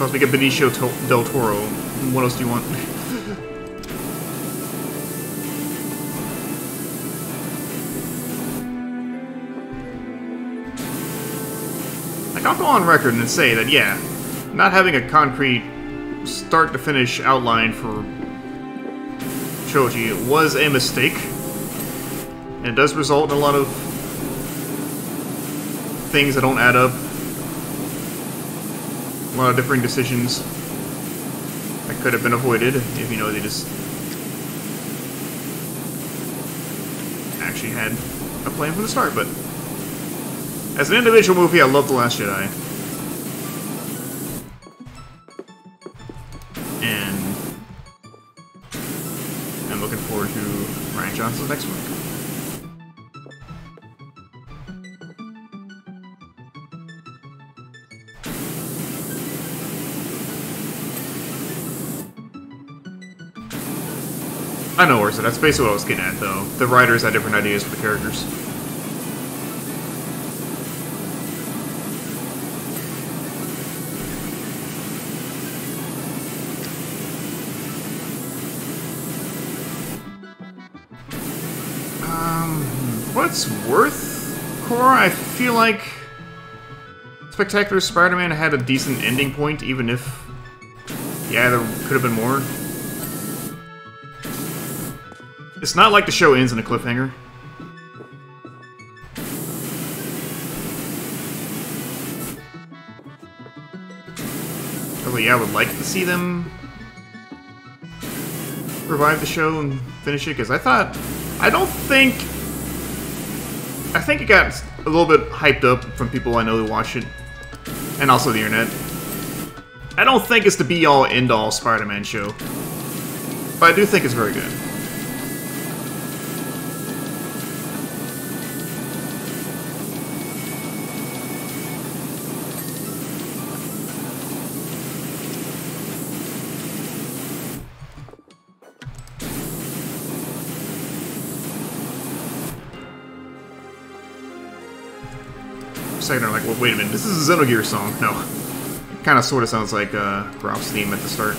Speaker 1: Let's make a Benicio del Toro. What else do you want? Like, I'll go on record and say that, yeah, not having a concrete start-to-finish outline for trilogy was a mistake. And it does result in a lot of things that don't add up. A lot of differing decisions that could have been avoided if, you know, they just actually had a plan from the start. But as an individual movie, I love The Last Jedi. And I'm looking forward to Rian Johnson's next one. I know, Ursa. That's basically what I was getting at, though. The writers had different ideas for the characters. What's worth, Cora? I feel like Spectacular Spider-Man had a decent ending point, even if, yeah, there could have been more. It's not like the show ends in a cliffhanger. Although, yeah, I would like to see them revive the show and finish it, because I think it got a little bit hyped up from people I know who watch it, and also the internet. I don't think it's the be-all, end-all Spider-Man show, but I do think it's very good. Second, I'm like, well, wait a minute, this is a Xenogears song. No. It kind of sort of sounds like Groff's theme at the start.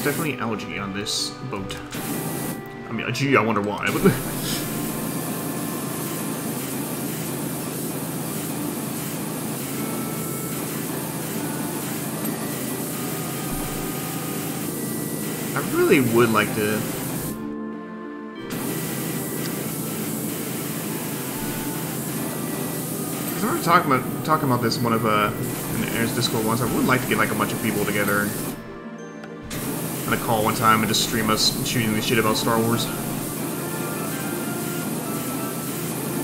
Speaker 1: Definitely algae on this boat. I mean, gee, I wonder why, but... I really would like to... Because I remember talking about this in one of in Aaron's Discord once. I would like to get like a bunch of people together gonna call one time and just stream us shooting the shit about Star Wars.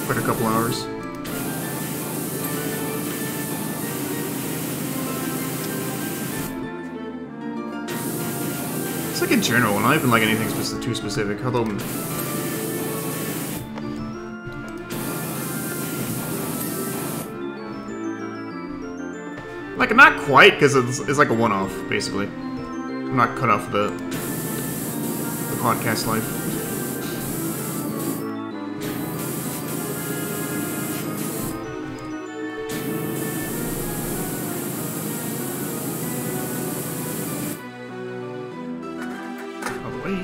Speaker 1: For a couple hours. It's like in general, not even like anything too specific, although... Like, not quite, because it's like a one-off, basically. I'm not cut off the podcast life. Out of the way.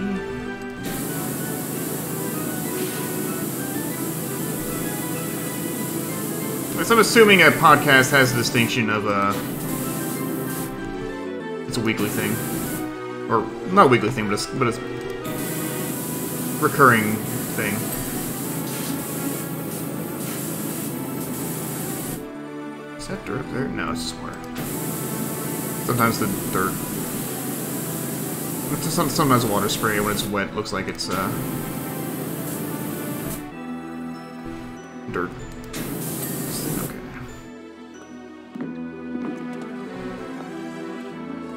Speaker 1: So I'm assuming a podcast has the distinction of it's a weekly thing, or not a weekly thing, but it's recurring thing. Is that dirt up there? No, it's just water. Sometimes the dirt. Sometimes water spray when it's wet looks like it's dirt.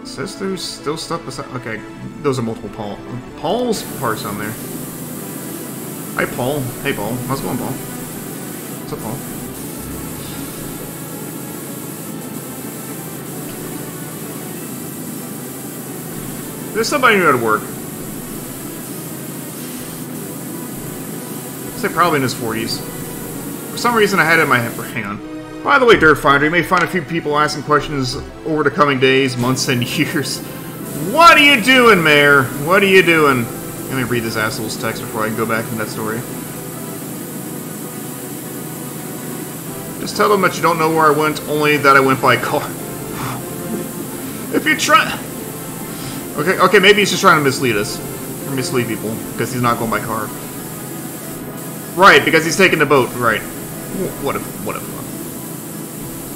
Speaker 1: Says there's still stuff beside. Okay, those are multiple Paul's parts on there. Hi, Paul. Hey, Paul. How's it going, Paul? What's up, Paul? There's somebody new at work. I'd say probably in his 40s. For some reason, I had it in my head. Hang on. By the way, Dirt Finder, you may find a few people asking questions over the coming days, months, and years. What are you doing, Mayor? What are you doing? Let me read this asshole's text before I can go back into that story. Just tell them that you don't know where I went, only that I went by car. If you try... Okay, maybe he's just trying to mislead us. Or mislead people, because he's not going by car. Right, because he's taking the boat, right. What a fuck.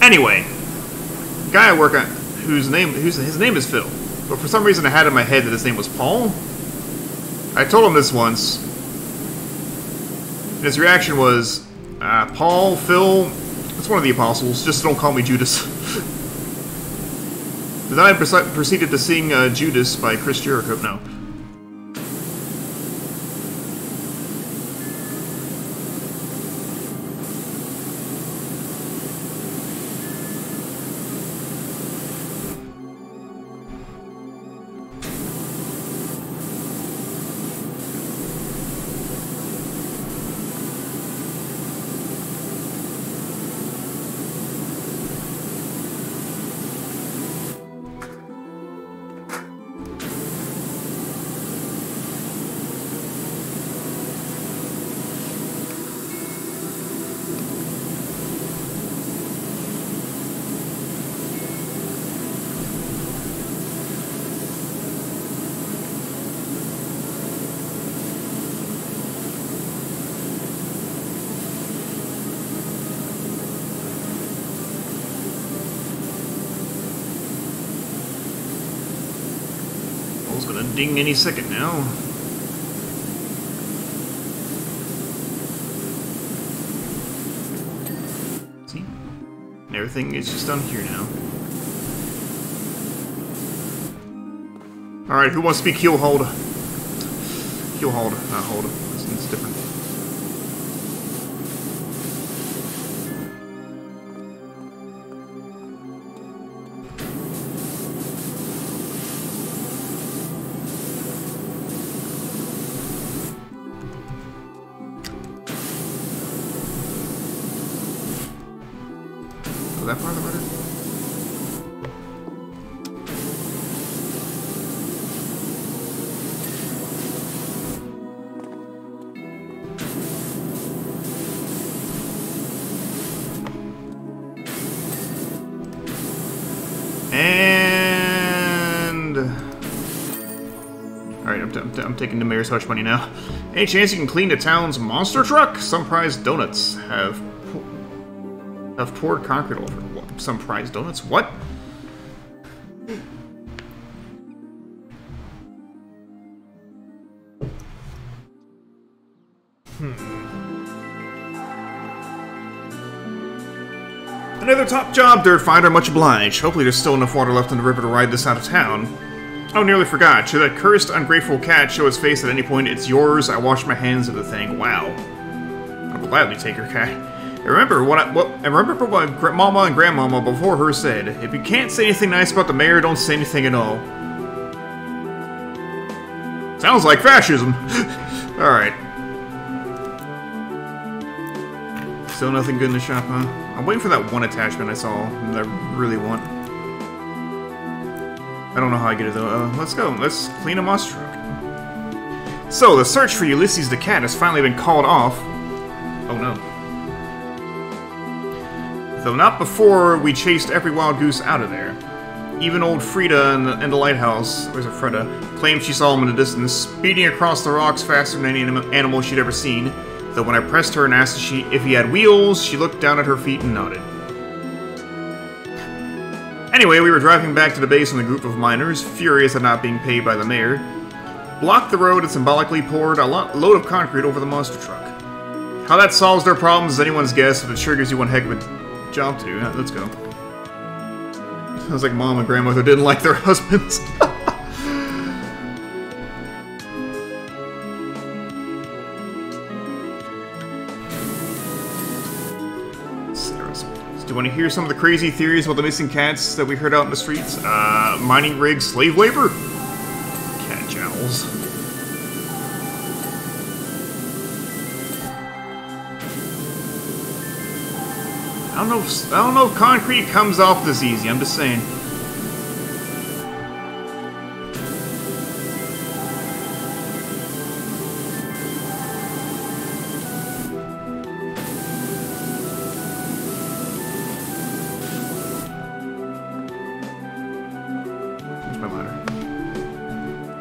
Speaker 1: Anyway, the guy I work on, his name is Phil, but for some reason I had in my head that his name was Paul. I told him this once, and his reaction was, Paul, Phil, it's one of the apostles, just don't call me Judas. Then I proceeded to sing Judas by Chris Jericho. No. Gonna ding any second now. See? Everything is just done here now. Alright, who wants to be keel hold? Keel hold, not hold. It's different. That part of the rudder? And... Alright, I'm taking the mayor's hush money now. Any chance you can clean the town's monster truck? Some prize donuts have poured concrete over. What? Some prize donuts? What? Another top job, Dirt Finder. Much obliged. Hopefully there's still enough water left in the river to ride this out of town. Oh, nearly forgot. Should that cursed, ungrateful cat show his face at any point, it's yours. I wash my hands of the thing. Wow. I'll gladly take your cat. I remember what my mama and grandmama before her said. If you can't say anything nice about the mayor, don't say anything at all. Sounds like fascism. Alright. Still nothing good in the shop, huh? I'm waiting for that one attachment I saw that I really want. I don't know how I get it though. Let's go. Let's clean a monster truck. So, the search for Ulysses the cat has finally been called off. Oh no. Though not before we chased every wild goose out of there. Even old Frida in the lighthouse, where's it, Freda, claimed she saw him in the distance, speeding across the rocks faster than any animal she'd ever seen. Though when I pressed her and asked if he had wheels, she looked down at her feet and nodded. Anyway, we were driving back to the base when a group of miners, furious at not being paid by the mayor, blocked the road and symbolically poured a load of concrete over the monster truck. How that solves their problems is anyone's guess, but it sure gives you one heck of a job to do. Let's go. Sounds like mom and grandmother didn't like their husbands. Do you want to hear some of the crazy theories about the missing cats that we heard out in the streets? Mining rig, slave labor? Cat jowls. I don't know if concrete comes off this easy, I'm just saying. Where's my ladder?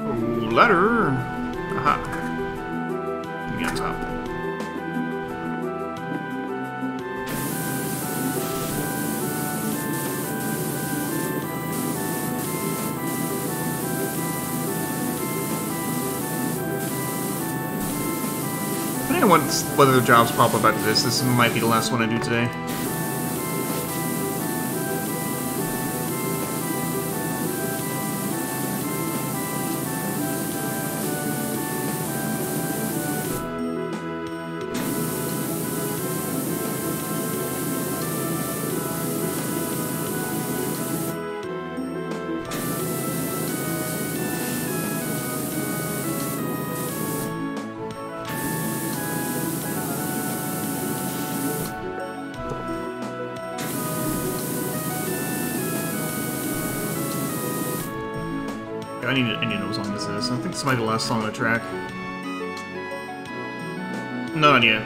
Speaker 1: Oh, ladder! Aha. Give me on top. Whether the jobs pop up after this might be the last one I do today. I need to know what song this is. I think this might be the last song on the track. No, not yet.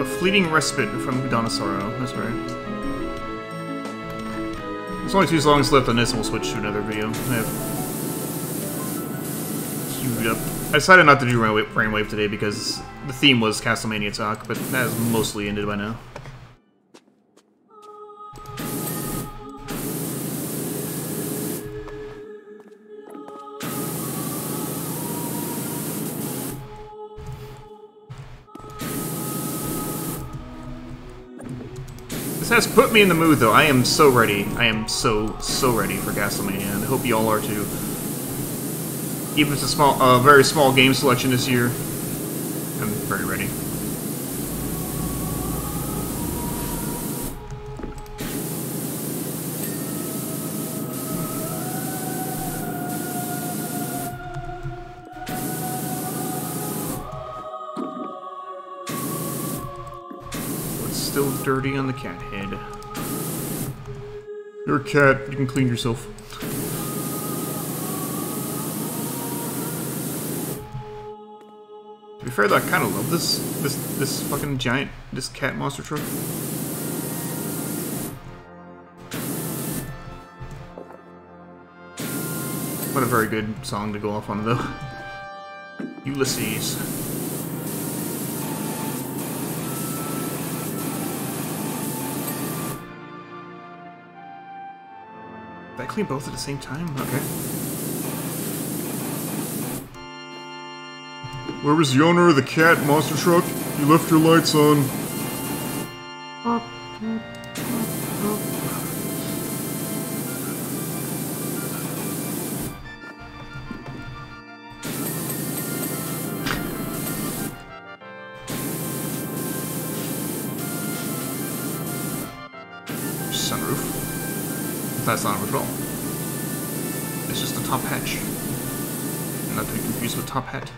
Speaker 1: A Fleeting Respite from Donosaro. That's right. There's only 2 songs left on this and we'll switch to another video. I have queued up. I decided not to do Brainwave today because the theme was Castlemania talk, but that is mostly ended by now. This has put me in the mood, though. I am so ready. I am so ready for Castlemania, and I hope you all are too. Even if it's a very small game selection this year, I'm very ready. Still dirty on the cat head. You're a cat, you can clean yourself. To be fair though, I kinda love this fucking giant, this cat monster truck. What a very good song to go off on though. Ulysses. Did I clean both at the same time? Okay. Where was the owner of the cat monster truck? You left your lights on. sunroof. That's not a roof at all. It's just a top hatch. Not to be confused with top hat.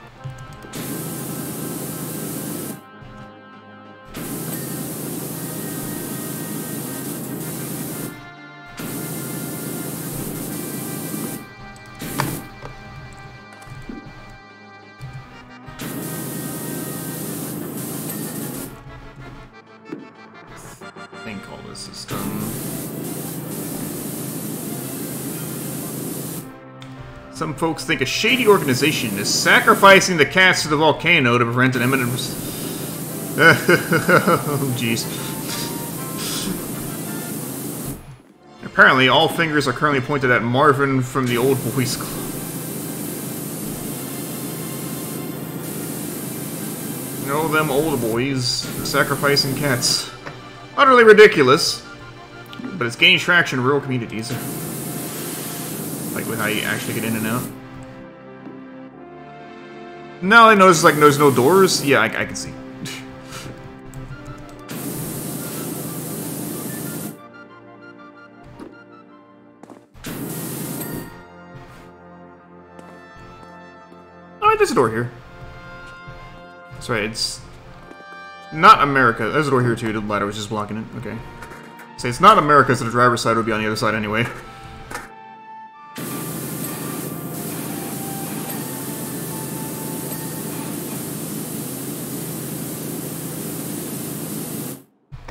Speaker 1: I think all this is done. Some folks think a shady organization is sacrificing the cats to the volcano to prevent an imminent... Oh, jeez. Apparently, all fingers are currently pointed at Marvin from the Old Boys Club. You know, them old boys sacrificing cats. Utterly ridiculous, but it's gaining traction in rural communities. Like with how you actually get in and out. Now I notice like there's no doors. Yeah, I can see. Oh, there's a door here. That's right, it's not America. There's a door here too, the ladder was just blocking it. Okay. Say it's not America, so the driver's side would be on the other side anyway.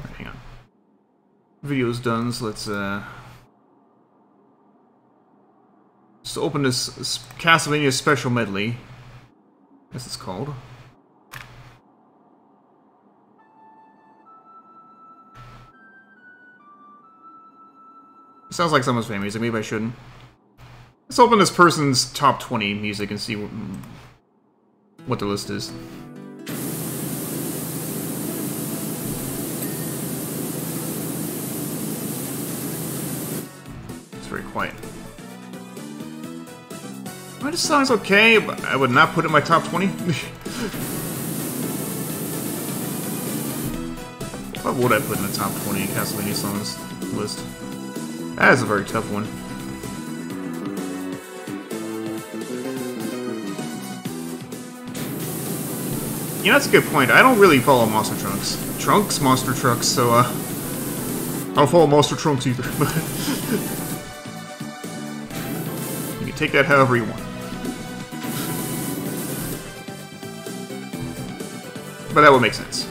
Speaker 1: Right, hang on. Video's done, so let's just open this Castlemania special medley. As it's called. Sounds like someone's famous music, maybe I shouldn't. Let's open this person's top 20 music and see what the list is. It's very quiet. Well, this song's okay, but I would not put it in my top 20. What would I put in the top 20 Castlemania songs list? That is a very tough one. You know, that's a good point. I don't really follow Monster Trucks. Monster Trucks, so, I don't follow Monster Trunks either. You can take that however you want. But that would make sense.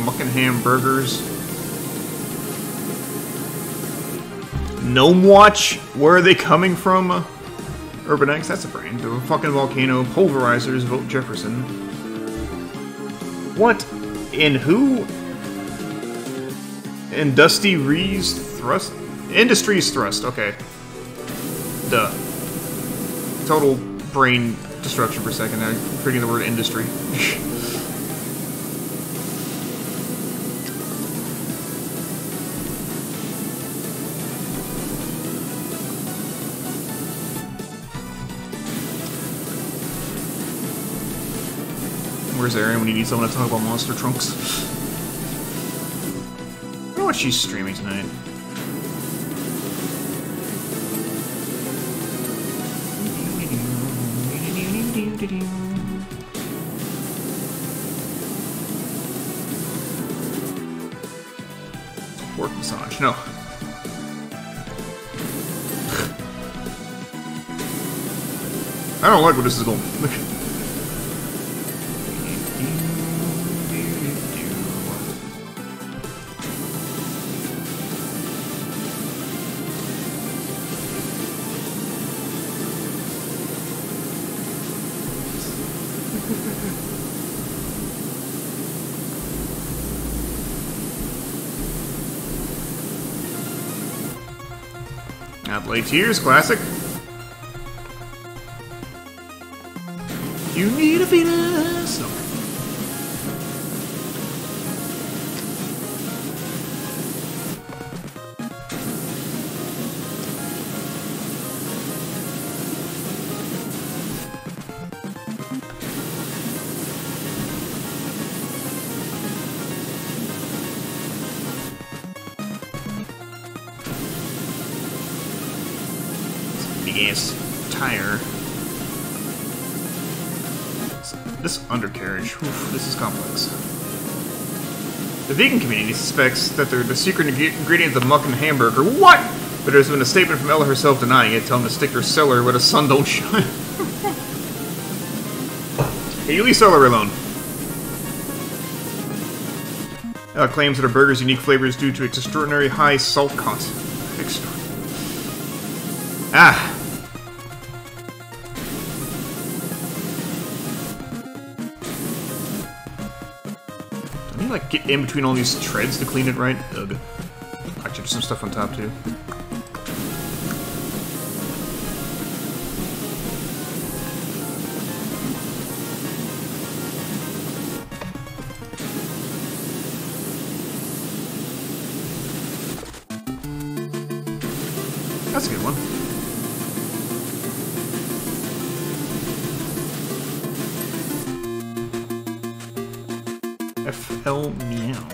Speaker 1: Muckenham Burgers. Gnome Watch? Where are they coming from? Urban X, that's a brand. The fucking volcano. Pulverizers, vote Jefferson. What? In who? In Dusty Ree's Thrust? Industries Thrust, okay. Duh. Total brain destruction for a second there. Forgetting the word industry. Where's Erin when you need someone to talk about Monster Trunks? I wonder what she's streaming tonight. Work massage. No. I don't like where this is going. Now play Tears, classic. You need a Venus. No. big ass tire. This undercarriage, oof, this is complex. The vegan community suspects that they're the secret ingredient of the muck and hamburger. What? But there's been a statement from Ella herself denying it, telling the sticker seller where the sun don't shine. Hey, you leave Ella alone. Ella claims that her burger's unique flavor is due to its extraordinary high salt content. Ah! Don't you, like, get in between all these treads to clean it right? Ugh. Actually, there's some stuff on top, too. That's a good one. FL Meow.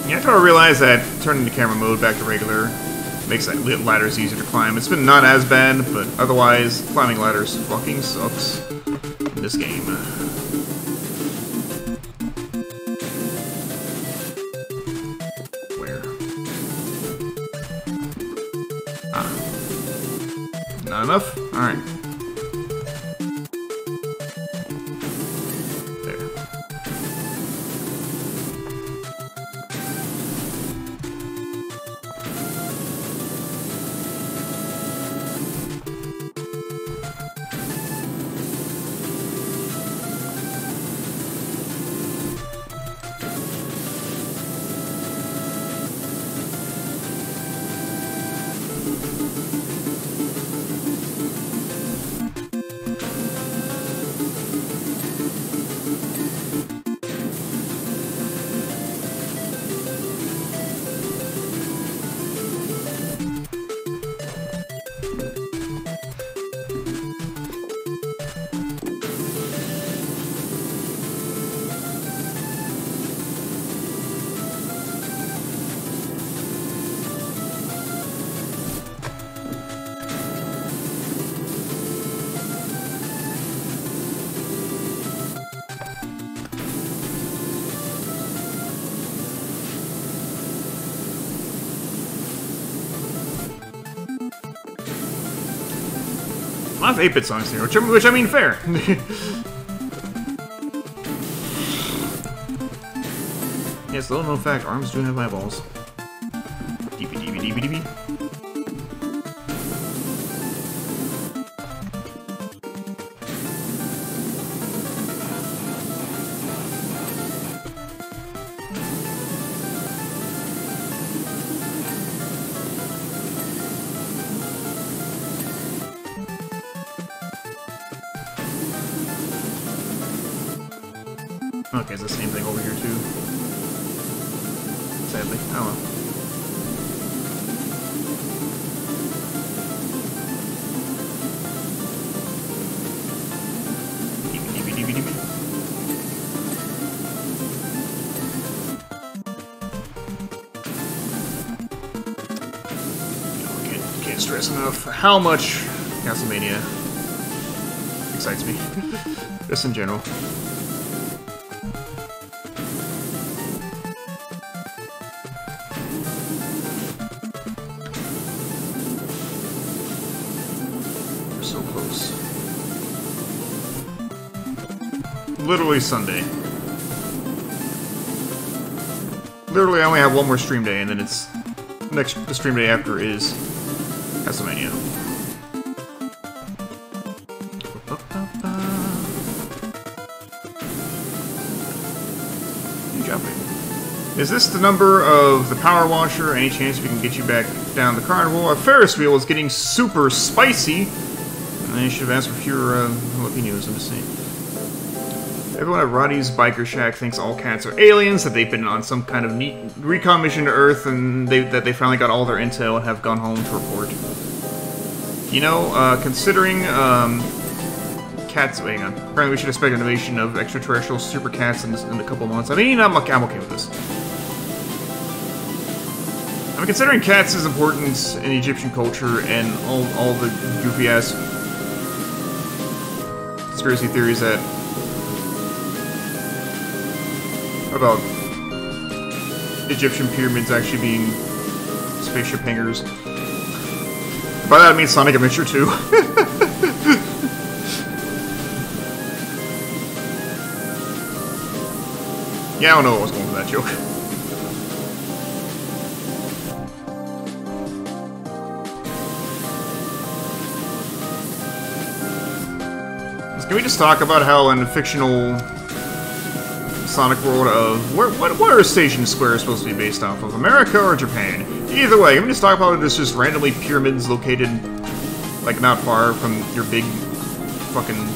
Speaker 1: Yeah, I totally realize that turning the camera mode back to regular makes that ladders easier to climb. It's been not as bad, but otherwise, climbing ladders fucking sucks in this game. Where? Ah. Not enough? Alright. A lot of 8-bit songs here, which I mean fair. Yes, little known fact, arms do have eyeballs. DB. Okay, it's the same thing over here too. Sadly. Oh well. DB. Can't stress enough how much Castlemania excites me. Just in general. So close. Literally Sunday. Literally, I only have one more stream day, and then it's... the stream day after is Castlemania. Is this the number of the power washer? Any chance we can get you back down the carnival? Our Ferris wheel is getting super spicy. And I should have asked for fewer jalapenos, I'm just saying. Everyone at Roddy's Biker Shack thinks all cats are aliens, that they've been on some kind of neat recon mission to Earth, and that they finally got all their intel and have gone home to report. You know, considering cats... Wait, hang on. Apparently we should expect an invasion of extraterrestrial super cats in a couple months. I mean, I'm okay with this. I mean, considering cats' importance in Egyptian culture and all the goofy-ass conspiracy theories that... about Egyptian pyramids actually being spaceship hangars. By that I mean Sonic Adventure 2. Yeah, I don't know what was going with that joke. Can we just talk about how in the fictional Sonic world of... Where is Station Square supposed to be based off of? America or Japan? Either way, can we just talk about this just randomly pyramids located, like, not far from your big fucking...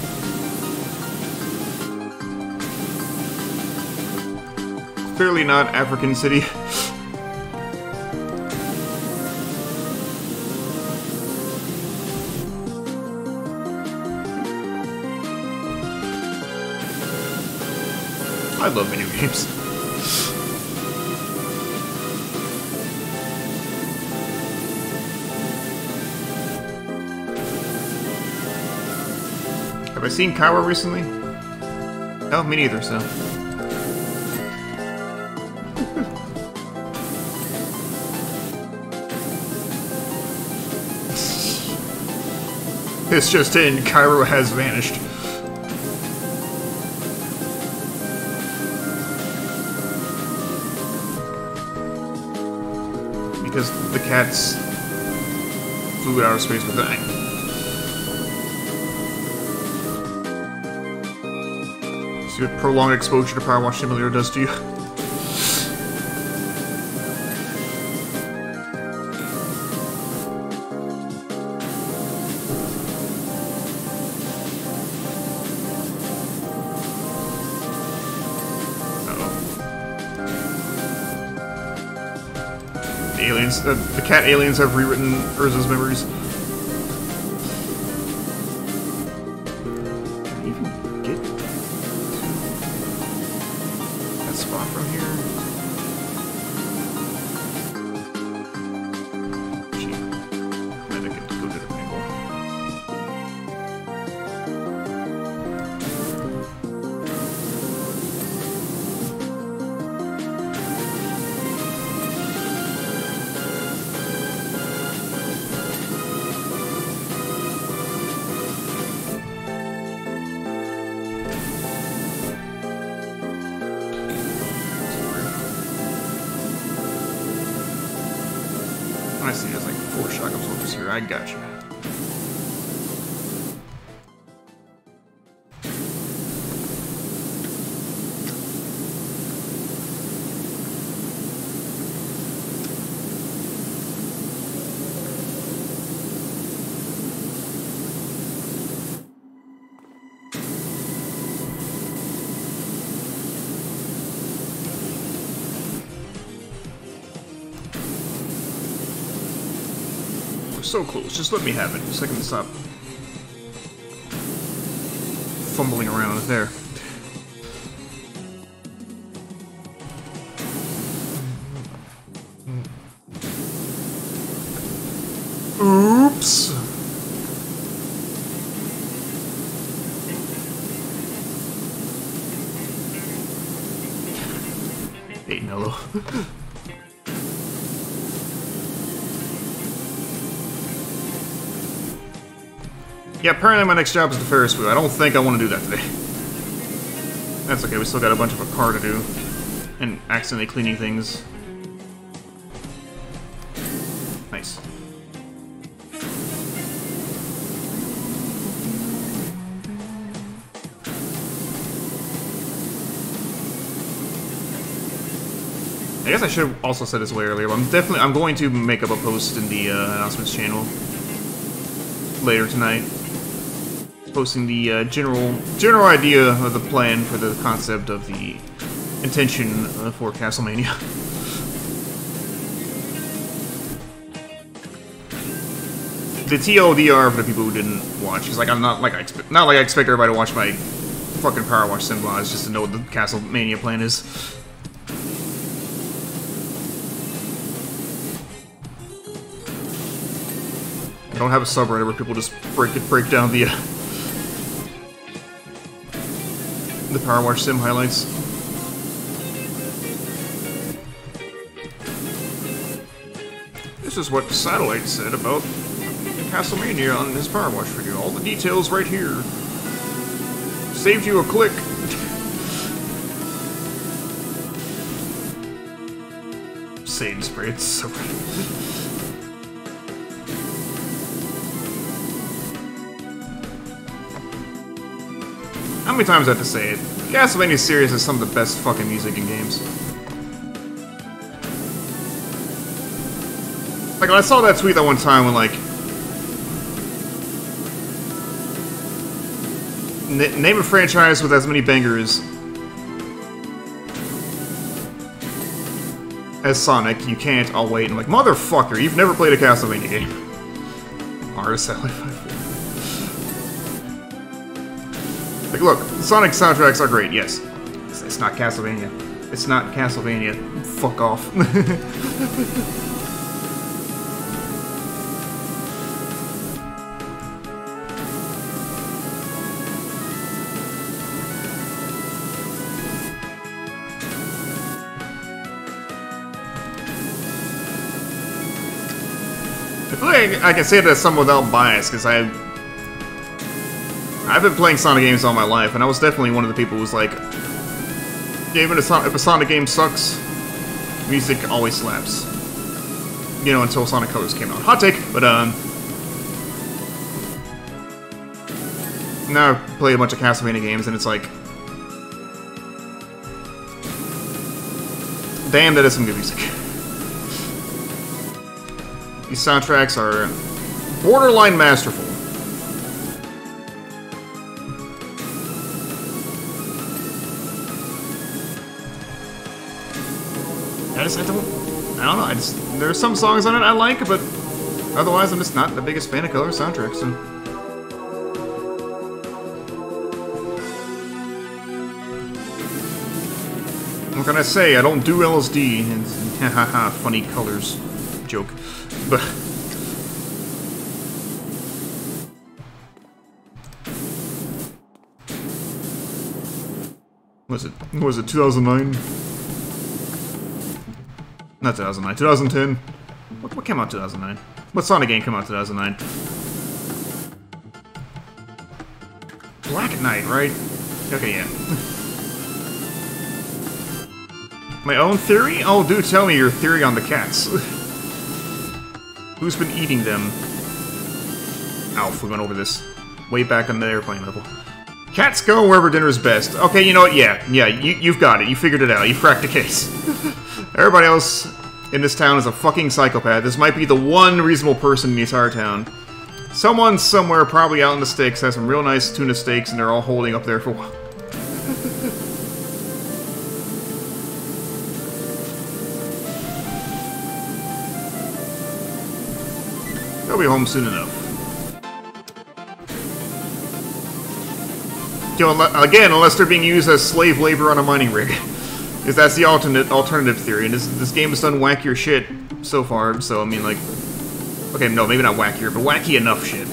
Speaker 1: clearly not African city. I love video games. Have I seen Kawa recently? No, me neither, so... It's just in, Cairo has vanished. Because the cats flew out of space with that. See what prolonged exposure to PowerWash Simulator does to you. The cat aliens have rewritten Urza's memories. Can I even get to that spot from here? Gee, glad I get to go to the angle. I see there's like 4 shotgun soldiers here. I gotcha. So close. Just let me have it. Just so I can stop fumbling around there. Oops. Hey, Nello. Yeah, apparently my next job is the Ferris wheel. I don't think I want to do that today. That's okay, we still got a bunch of a car to do. and accidentally cleaning things. Nice. I guess I should have also said this way earlier, but I'm going to make up a post in the announcements channel later tonight, posting the general idea of the plan for the concept of the intention for Castlemania. The TLDR for the people who didn't watch is like I'm not like I expect everybody to watch my fucking PowerWash symbolize just to know what the Castlemania plan is. I don't have a subreddit where people just break down the PowerWash sim highlights. This is what Satellite said about Castlemania on his PowerWash video. All the details right here. Saved you a click. Same spray, it's so good. How many times do I have to say it? Castlevania series is some of the best fucking music in games. Like, when I saw that tweet that one time when, like, name a franchise with as many bangers as Sonic, you can't, I'll wait. I'm like, motherfucker, you've never played a Castlevania game. Artist Sally 54. Like, look, Sonic soundtracks are great, yes. It's not Castlevania. It's not Castlevania. Fuck off. I feel like I can say that somewhat without bias, because I've been playing Sonic games all my life, and I was definitely one of the people who was like, yeah, even if a Sonic game sucks, music always slaps. You know, until Sonic Colors came out. Hot take, but now I've played a bunch of Castlevania games, and it's like, damn, that is some good music. These soundtracks are borderline masterful. I don't know, there are some songs on it I like, but otherwise I'm just not the biggest fan of Color soundtracks, so. What can I say? I don't do LSD, and haha, funny Colors joke, but. Was it 2009? Not 2009, 2010. What came out 2009? What Sonic game came out 2009? Black Knight, right? Okay, yeah. My own theory? Oh, dude, tell me your theory on the cats. Who's been eating them? Alf, we went over this way back on the airplane level. Cats go wherever dinner's best. Okay, you know what? Yeah, you've got it. You figured it out. You cracked the case. Everybody else in this town is a fucking psychopath. This might be the one reasonable person in the entire town. Someone somewhere, probably out in the sticks, has some real nice tuna steaks, and they're all holding up there for a while. They'll be home soon enough. You know, again, unless they're being used as slave labor on a mining rig. Because that's the alternative theory, and this game has done wackier shit so far, so I mean, like... Okay, no, maybe not wackier, but wacky enough shit.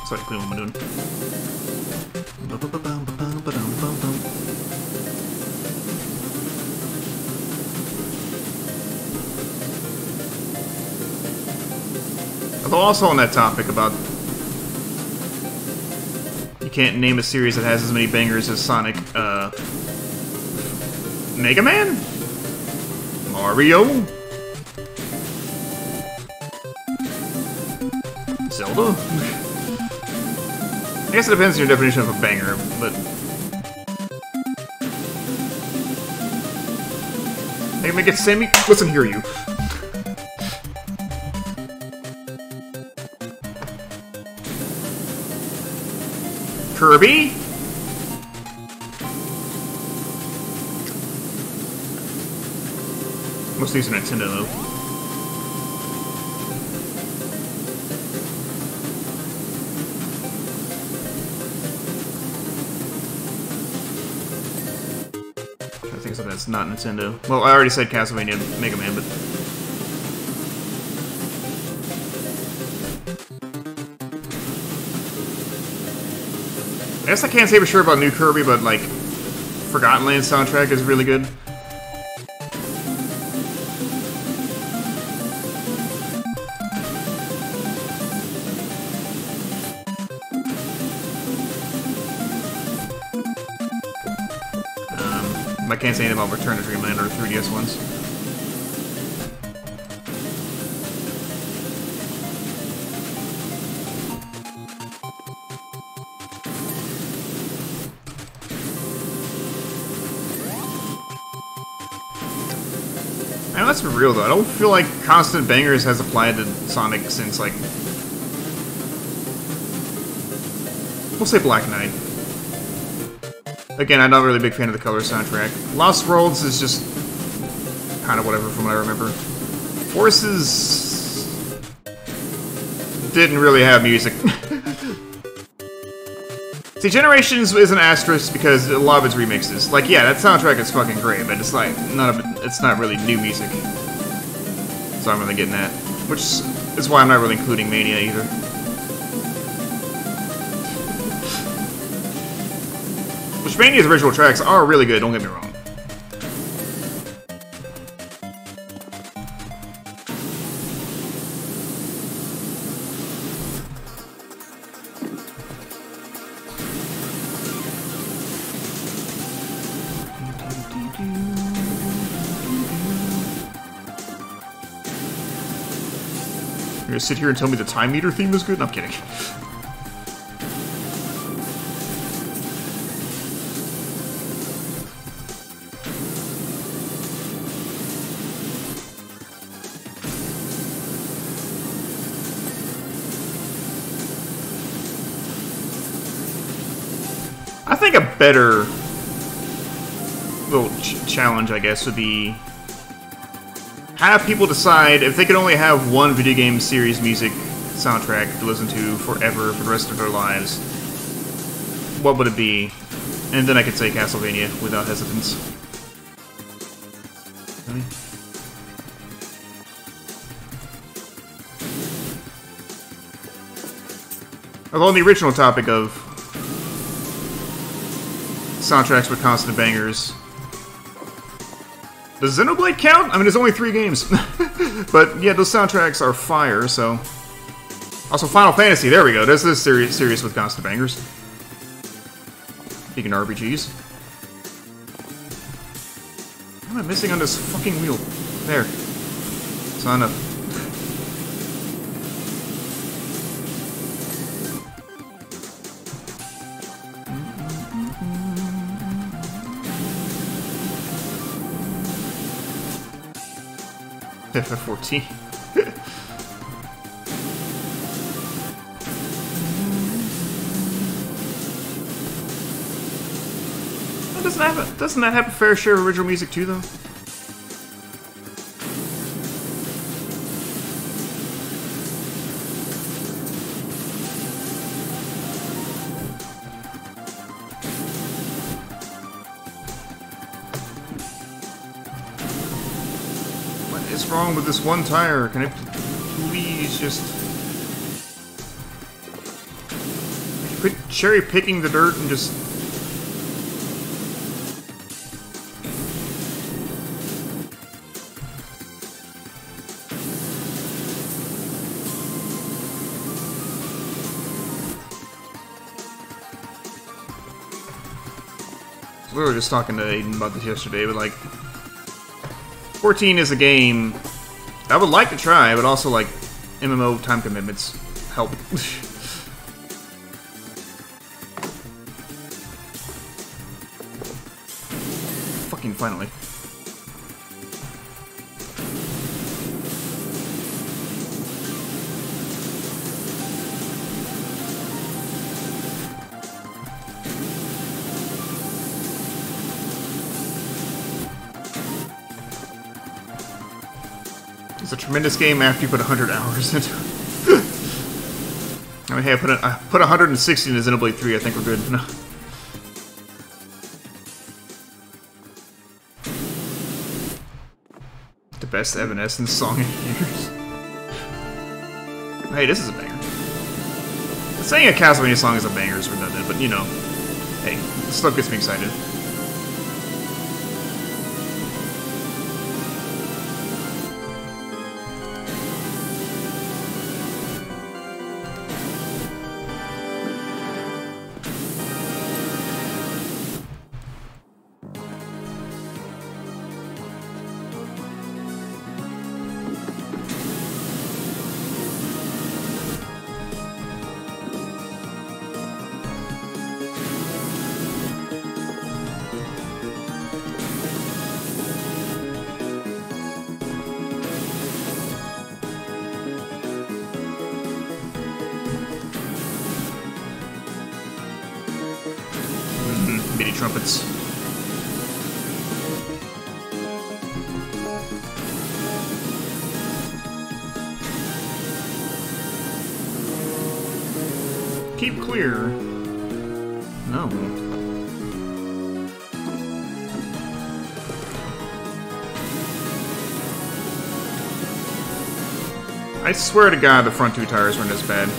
Speaker 1: Sorry, clean what I'm doing. Although also on that topic about you can't name a series that has as many bangers as Sonic, Mega Man? Mario? Zelda? I guess it depends on your definition of a banger, but... Make it Sammy? Listen, hear you. Kirby? Most of these are Nintendo, though. I think something that's not Nintendo. Well, I already said Castlemania Mega Man, but... I guess I can't say for sure about New Kirby, but, like, Forgotten Land soundtrack is really good. I can't say anything about Return to Dreamland or 3DS ones. And let's be real though, I don't feel like Constant Bangers has applied to Sonic since, like, we'll say Black Knight. Again, I'm not really a big fan of the Color soundtrack. Lost Worlds is just kind of whatever from what I remember. Forces didn't really have music. See, Generations is an asterisk because a lot of it's remixes. Like, yeah, that soundtrack is fucking great, but it's like it's not really new music. So I'm really getting that, which is why I'm not really including Mania either. Which Mania's original tracks are really good, don't get me wrong. You're gonna sit here and tell me the Time Meter theme is good? No, I'm kidding. I think a better little challenge, I guess, would be have people decide if they could only have one video game series music soundtrack to listen to forever for the rest of their lives, what would it be? And then I could say Castlevania without hesitance. Really? Although on the original topic of soundtracks with constant bangers, does Xenoblade count? I mean, there's only 3 games. But yeah, those soundtracks are fire, so... Also, Final Fantasy, there we go. There's this series with constant bangers. Speaking of RPGs. What am I missing on this fucking wheel? There. Son of... FF14. Doesn't that have a fair share of original music too, though? What is wrong with this one tire? Can I please just... Quit cherry picking the dirt and just... We were just talking to Aiden about this yesterday, but like, 14 is a game I would like to try, but also like, MMO time commitments help. Fucking finally. It's a tremendous game after you put 100 hours into it. I mean, hey, I put 160 into Xenoblade 3, I think we're good. No. The best Evanescence song in years. Hey, this is a banger. Saying a Castlemania song is a banger is redundant, but you know, hey, this stuff gets me excited. MIDI trumpets. Keep clear. No. I swear to God the front two tires weren't this bad.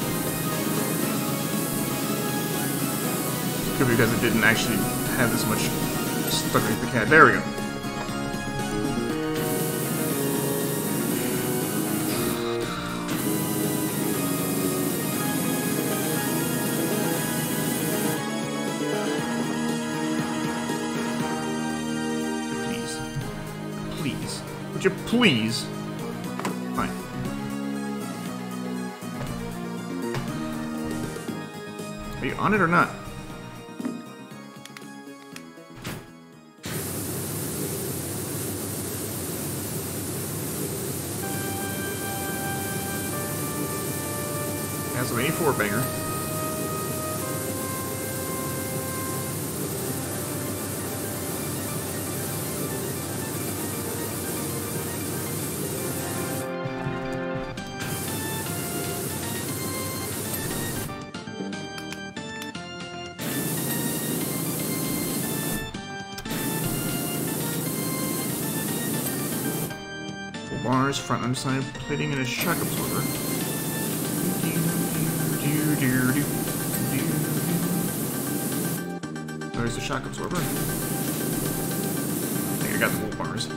Speaker 1: Could be because it didn't actually have this much stuck underneath the cat. There we go. Please. Please. Would you please? Fine. Are you on it or not? That's an 84 banger. Bars, front underside, plating, and a shock absorber. There's the shock absorber. I think I got the whole bars.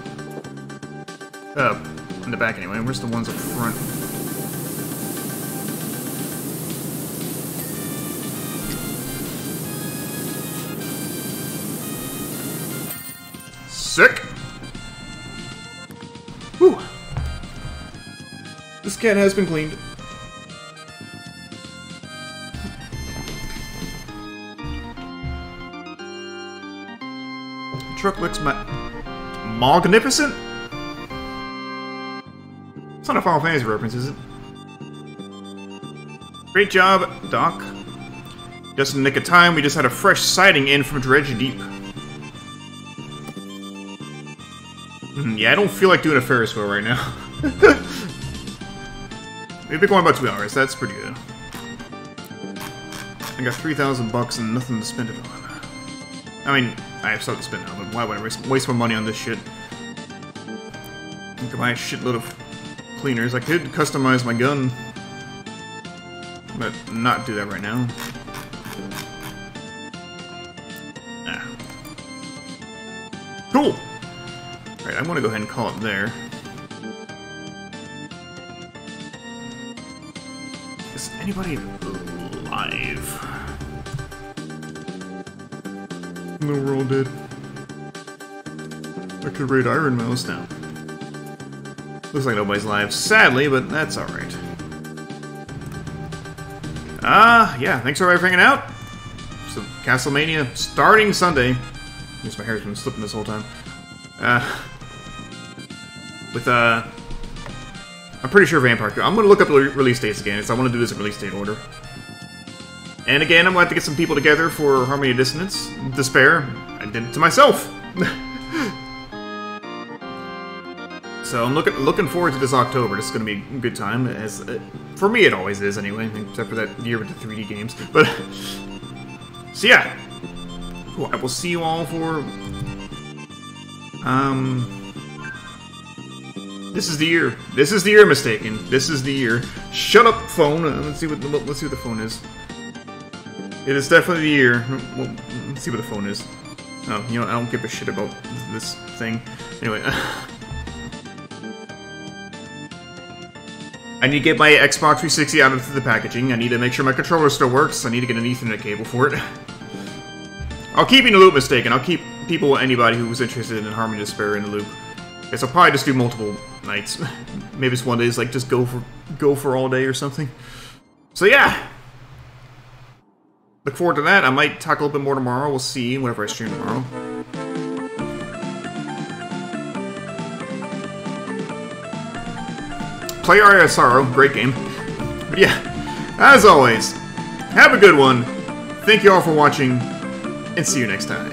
Speaker 1: In the back anyway. Where's the ones up front? Sick! Whew! This cat has been cleaned. Truck looks magnificent. It's not a Final Fantasy reference, is it? Great job, Doc. Just in the nick of time, we just had a fresh sighting in from Dredge Deep. Yeah, I don't feel like doing a Ferris wheel right now. We've been going about 2 hours. That's pretty good. I got $3,000 and nothing to spend it on. I mean, I have stuff to spend now, but why would I waste my money on this shit? I could buy a shitload of cleaners. I could customize my gun, but not do that right now. Ah. Cool! Alright, I'm gonna go ahead and call it there. Is anybody alive? No, we're all dead. I could raid Iron Mouse now. Looks like nobody's alive, sadly, but that's alright. Yeah, thanks everybody for hanging out. So, Castlemania starting Sunday. At least my hair's been slipping this whole time. I'm pretty sure Vampire. I'm gonna look up the release dates again, because I want to do this in release date order. And again, I'm going to have to get some people together for Harmony of Dissonance. Despair. I did it to myself! So I'm looking forward to this October. This is going to be a good time, as for me it always is anyway, except for that year with the 3D games. But so yeah, cool. I will see you all for this is the year. This is the year, mistaken. This is the year. Shut up, phone. Let's see what the phone is. It is definitely the year. Well, let's see what the phone is. Oh, you know, I don't give a shit about this thing. Anyway. I need to get my Xbox 360 out of the packaging. I need to make sure my controller still works. I need to get an Ethernet cable for it. I'll keep you in the loop, mistaken. I'll keep people, anybody who's interested in Harmony of Despair in the loop. Guess I'll probably just do multiple nights. Maybe it's one day, like just go for all day or something. So yeah. Look forward to that. I might talk a little bit more tomorrow. We'll see whenever I stream tomorrow. Play Area of Sorrow, great game. But yeah, as always, have a good one. Thank you all for watching, and see you next time.